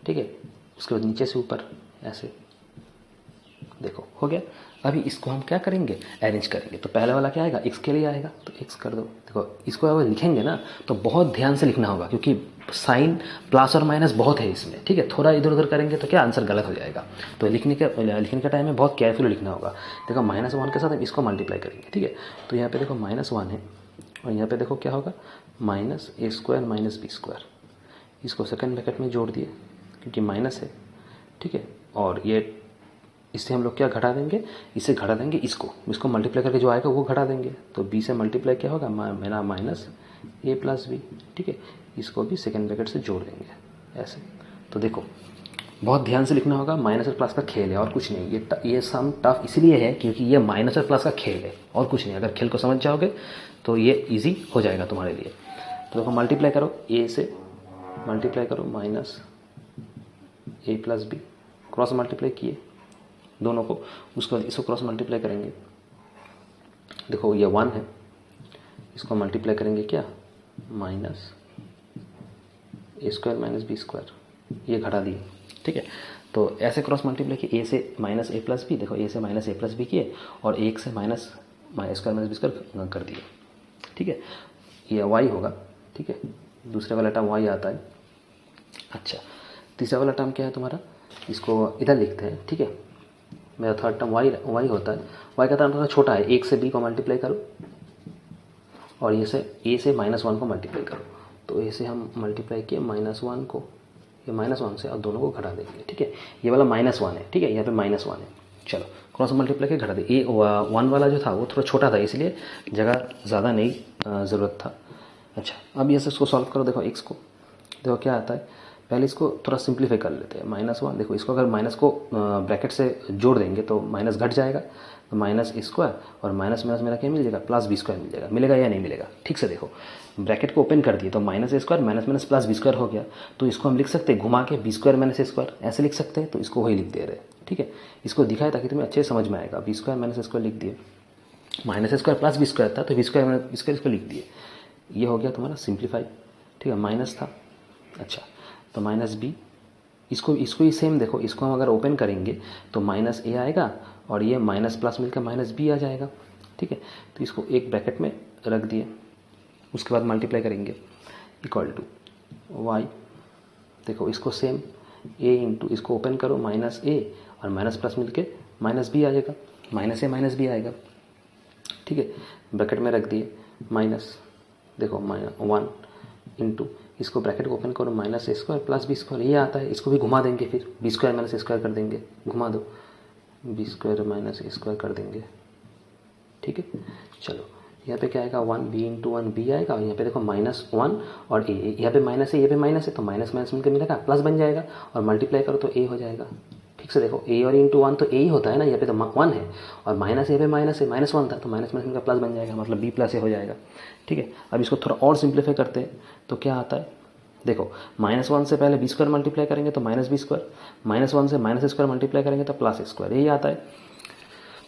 S1: ठीक है। उसके बाद नीचे से ऊपर, ऐसे, देखो हो गया। अभी इसको हम क्या करेंगे, अरेंज करेंगे। तो पहला वाला क्या आएगा, x के लिए आएगा, तो x कर दो। देखो, इसको अगर लिखेंगे ना तो बहुत ध्यान से लिखना होगा, क्योंकि साइन प्लस और माइनस बहुत है इसमें, ठीक है। थोड़ा इधर उधर करेंगे तो क्या आंसर गलत हो जाएगा। तो लिखने के टाइम में बहुत केयरफुली लिखना होगा। देखो, -1 के साथ हम इसको मल्टीप्लाई करेंगे, ठीक है। तो यहाँ पे देखो -1 है, और यहाँ पे देखो क्या होगा, minus a square minus b square. इसको सेकंड ब्रैकेट में जोड़ दिए, क्योंकि माइनस है, ठीक है। और ये इससे हम लोग क्या घटा देंगे, इसे घटा देंगे, इसको मल्टीप्लाई करके जो आएगा वो घटा देंगे। तो b से मल्टीप्लाई क्या होगा, मेरा माइनस a प्लस बी। ठीक है, इसको भी सेकेंड ब्रैकेट से जोड़ देंगे ऐसे। तो देखो बहुत ध्यान से लिखना होगा, माइनस और प्लस का खेल है और कुछ नहीं। ये सम टफ इसलिए है क्योंकि ये माइनस और प्लस का खेल है और कुछ नहीं। अगर खेल को समझ जाओगे तो ये इजी हो जाएगा तुम्हारे लिए। तो देखो मल्टीप्लाई करो, a से मल्टीप्लाई करो minus a plus b, cross multiply किए दोनों को, उसके बाद इसको क्रॉस मल्टीप्लाई करेंगे। देखो ये 1 है, इसको मल्टीप्लाई करेंगे क्या, minus a square minus b square, ये घटा दिए। ठीक है, तो ऐसे क्रॉस मल्टीप्लाई किए, ए से माइनस ए प्लस बी, देखो ए से माइनस ए प्लस बी किए और एक से minus square minus b square कर दिए। ठीक है, ये वाई होगा। ठीक है, दूसरे वाला टर्म वाई आता है। अच्छा, तीसरा वाला टर्म क्या है तुम्हारा, इसको इधर लिखते हैं। ठीक है, मेरा थर्ड टर्म वाई होता है। वाई का टर्म थोड़ा छोटा है, एक से बी को मल्टीप्लाई करो और ये से ए से -1 को मल्टीप्लाई करो। तो ए से हम मल्टीप्लाई किए -1 को, ये -1 से और दोनों को घटा देंगे। ठीक है, ये वाला -1 है। ठीक है, यहाँ पे -1 है। चलो क्रॉस मल्टीप्लाई के घटा दे। ये 1 वाला जो था वो थोड़ा छोटा था, इसलिए जगह ज़्यादा नहीं ज़रूरत था। अच्छा, अब ये से इसको सॉल्व करो। देखो एक्स को, देखो क्या आता है, पहले इसको थोड़ा सिंप्लीफाई कर लेते हैं। -1, देखो इसको अगर माइनस को ब्रैकेट से जोड़ देंगे तो माइनस घट जाएगा, तो माइनस स्क्वायर और माइनस माइनस मेरा क्या मिल जाएगा, प्लस बी स्क्वायर मिल जाएगा। मिलेगा या नहीं मिलेगा, ठीक से देखो, ब्रैकेट को ओपन कर दिए तो minus square minus minus plus b square हो गया। तो इसको हम लिख सकते हैं घुमा के बी स्क्वायर माइनस स्क्वायर, ऐसे लिख सकते हैं। तो इसको वही लिख दे रहे। ठीक है, इसको दिखाए ताकि तुम्हें अच्छे समझ में आएगा। बी स्क्वायर माइनस स्क्वायर लिख दिए, minus square plus b square था तो b square minus b square इसको लिख दिए। ये हो गया तुम्हारा सिंप्लीफाई। ठीक है, माइनस था। अच्छा, तो माइनस बी, इसको ही सेम देखो, इसको हम अगर ओपन करेंगे तो माइनस ए आएगा और ये माइनस प्लस मिलकर माइनस बी आ जाएगा। ठीक है, तो इसको एक ब्रैकेट में रख दिए, उसके बाद मल्टीप्लाई करेंगे इक्वल टू वाई। देखो इसको सेम ए इंटू, इसको ओपन करो माइनस ए और माइनस प्लस मिलके माइनस बी आ जाएगा, माइनस ए माइनस बी आएगा। ठीक है, ब्रैकेट में रख दिए माइनस, देखो -1 इंटू, इसको ब्रैकेट को ओपन करो minus a square plus b square, ये आता है। इसको भी घुमा देंगे, फिर B square minus a square कर देंगे, घुमा दो, B square minus a square कर देंगे। ठीक है, चलो यहाँ पे क्या आएगा, 1 बी इंटू 1 बी आएगा और यहाँ पे देखो -1 और ए, यहाँ पे माइनस है, यहाँ पे माइनस है, तो माइनस माइनस मिलकर मिलेगा प्लस बन जाएगा और मल्टीप्लाई करो तो ए हो जाएगा। ठीक से देखो, ए और इंटू 1 तो ए ही होता है ना, यहाँ पे तो 1 है और माइनस यहाँ पे माइनस है, -1 था तो माइनस माइनस मिलकर प्लस बन जाएगा, मतलब बी प्लस ए हो जाएगा। ठीक है, अब इसको थोड़ा और सिंप्लीफाई करते हैं तो क्या आता है, देखो -1 से पहले बी स्क्वायर मल्टीप्लाई करेंगे तो माइनस बी स्क्वायर, -1 से माइनस स्क्वायर मल्टीप्लाई करेंगे तो प्लस स्क्वायर, यही आता है।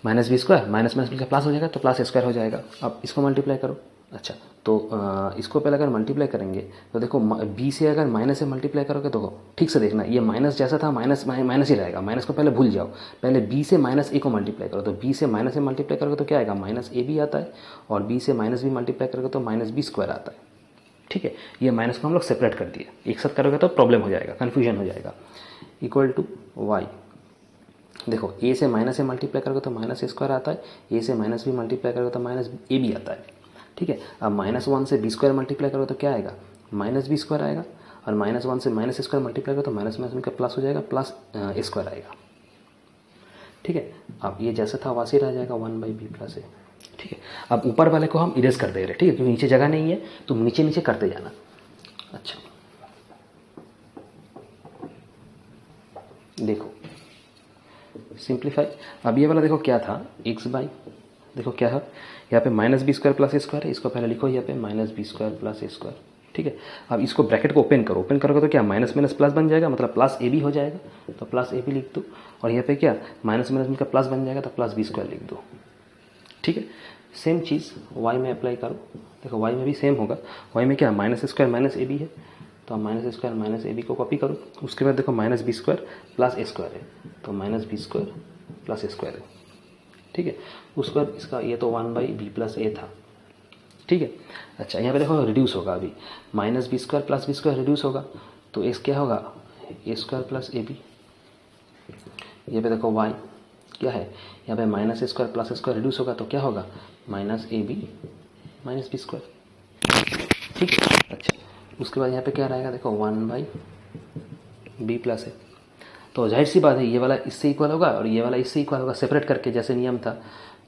S1: Minus b square minus minus मिलकर प्लस हो जाएगा तो प्लस स्क्वायर हो जाएगा। अब इसको मल्टीप्लाई करो। अच्छा, तो इसको पहले अगर मल्टीप्लाई करेंगे तो देखो बी से अगर माइनस से मल्टीप्लाई करोगे तो ठीक से देखना, ये माइनस जैसा था माइनस माइनस ही रहेगा। माइनस को पहले भूल जाओ, पहले बी से माइनस ए को मल्टीप्लाई करो। तो बी से माइनस ए मल्टीप्लाई करोगे तो क्या आएगा, माइनस ए भी आता है और बी से माइनस बी मल्टीप्लाई करोगे तो माइनस बी स्क्वायर आता है। ठीक है, ये माइनस को हम लोग सेपरेट कर दिए, एक साथ करोगे तो प्रॉब्लम हो जाएगा, कन्फ्यूजन हो जाएगा। इक्वल टू वाई, देखो ए से माइनस ए मल्टीप्लाई करोगे तो माइनस ए स्क्वायर आता है, ए से माइनस बी मल्टीप्लाई करोगे तो माइनस ए बी आता है। ठीक है, अब -1 से बी स्क्वायर मल्टीप्लाई करो तो क्या आएगा, माइनस बी स्क्वायर आएगा और -1 से माइनस स्क्वायर मल्टीप्लाई करो तो माइनस माइनस मिलकर प्लस हो जाएगा, प्लस ए स्क्वायर आएगा। ठीक है, अब ये जैसा था वैसे रह जाएगा 1/b + a। ठीक है, अब ऊपर वाले को हम इरेज कर दे रहे, ठीक है, क्योंकि नीचे जगह नहीं है तो नीचे नीचे करते जाना। अच्छा देखो सिंप्लीफाई, अब ये वाला देखो क्या था, x/, देखो क्या है यहाँ पे -b² + a² है, इसको पहले लिखो यहाँ पे -b² + a²। ठीक है, अब इसको ब्रैकेट को ओपन करो, ओपन करोगे तो क्या माइनस माइनस प्लस बन जाएगा, मतलब प्लस ए बी हो जाएगा, तो प्लस ए बी लिख दो और यहाँ पे क्या माइनस माइनस मिलकर प्लस बन जाएगा तो प्लस b² लिख दो। ठीक है, सेम चीज़ y में अप्लाई करो, देखो y में भी सेम होगा। y में क्या -² - ab है, तो -² - ab को कॉपी करो। उसके बाद देखो -b² + a² है, तो -b² + a² है। ठीक है, उसके बाद इसका ये तो 1/b + a था। ठीक है, अच्छा यहाँ पे देखो रिड्यूस होगा, अभी -b² + b² रिड्यूस होगा तो इस क्या होगा a² + ab। ये पे देखो y क्या है, यहाँ पे -a² + a² रिड्यूस होगा तो क्या होगा -ab - b²। ठीक है, अच्छा उसके बाद यहाँ पे क्या रहेगा, देखो 1/b + a। तो जाहिर सी बात है ये वाला इससे इक्वल होगा और ये वाला इससे इक्वल होगा, सेपरेट करके जैसे नियम था।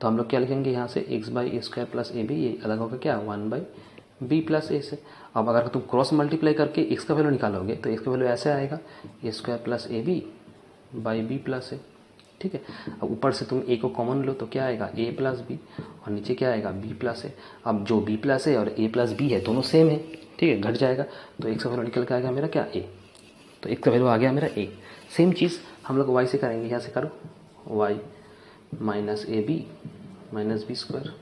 S1: तो हम लोग क्या लिखेंगे यहाँ से x by a square plus A b, ये अलग होगा क्या 1 बाई बी प्लस ए से। अब अगर तुम क्रॉस मल्टीप्लाई करके एक्स का वैल्यू निकालोगे तो एक्स का वैल्यू ऐसे आएगा ए square plus A B by B plus A, ठीक है। अब ऊपर से तुम ए को कॉमन लो तो क्या आएगा ए प्लस बी और नीचे क्या आएगा बी प्लस ए। अब जो बी प्लस ए और ए प्लस बी है दोनों सेम है, ठीक है, घट जाएगा तो एक्स का वैल्यू निकल के आएगा मेरा क्या ए, तो एक्स का वैल्यू आ गया मेरा ए। सेम चीज़ हम लोग वाई से करेंगे, यहाँ से करो y minus a b minus b square,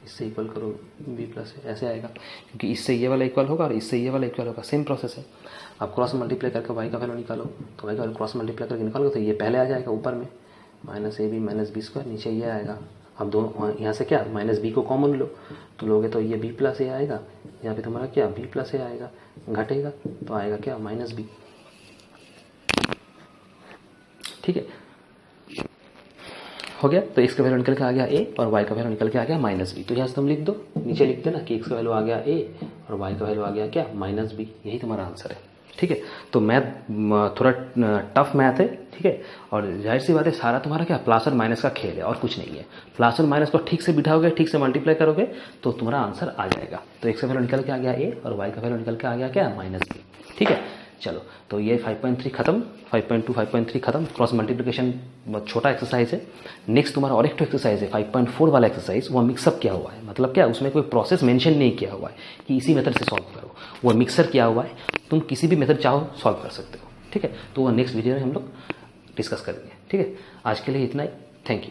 S1: इससे इक्वल करो बी प्लस ए, ऐसे आएगा क्योंकि इससे ये वाला इक्वल होगा और इससे ये वाला इक्वल होगा, सेम प्रोसेस है। अब क्रॉस मल्टीप्लाई करके वाई का वैल्यू निकालो, तो वाई का वैल्यू क्रॉस मल्टीप्लाई करके निकालोगे तो ये पहले आ जाएगा ऊपर में minus a b minus b square, नीचे ये आएगा। अब दोनों यहाँ से क्या माइनस बी को कॉमन लो तो लोगे तो ये बी प्लस ए आएगा, यहाँ पे तुम्हारा क्या बी प्लस ए आएगा, घटेगा तो आएगा क्या माइनस बी, ठीक है, हो गया। तो एक्स का वैल्यू निकल के आ गया ए और वाई का वैल्यू निकल के आ गया माइनस बी। तो यहाँ से तुम लिख दो, नीचे लिख देना कि एक्स का वैल्यू आ गया ए और वाई का वैल्यू आ गया क्या माइनस बी, यही तुम्हारा आंसर है, ठीक है। तो मैथ थोड़ा टफ मैथ है, ठीक है, और जाहिर सी बात है सारा तुम्हारा क्या प्लस और माइनस का खेल है और कुछ नहीं है। प्लस और माइनस को ठीक से बिठाओगे, ठीक से मल्टीप्लाई करोगे तो तुम्हारा आंसर आ जाएगा। तो एक्स का वैल्यू निकल के आ गया ए और वाई का वैल्यू निकल के आ गया क्या माइनस बी, ठीक है। चलो तो ये 5.3 खत्म, 5.2 5.3 खत्म, क्रॉस मल्टीप्लिकेशन बहुत छोटा एक्सरसाइज है। नेक्स्ट तुम्हारा और एक तो एक्सरसाइज है 5.4 वाला एक्सरसाइज, वो मिक्सअप किया हुआ है, मतलब क्या उसमें कोई प्रोसेस मेंशन नहीं किया हुआ है कि इसी मेथड से सॉल्व करो, वो मिक्सर किया हुआ है, तुम किसी भी मेथड चाहो सॉल्व कर सकते हो, ठीक है। तो वो नेक्स्ट वीडियो में हम लोग डिस्कस करेंगे, ठीक है। आज के लिए इतना ही, थैंक यू।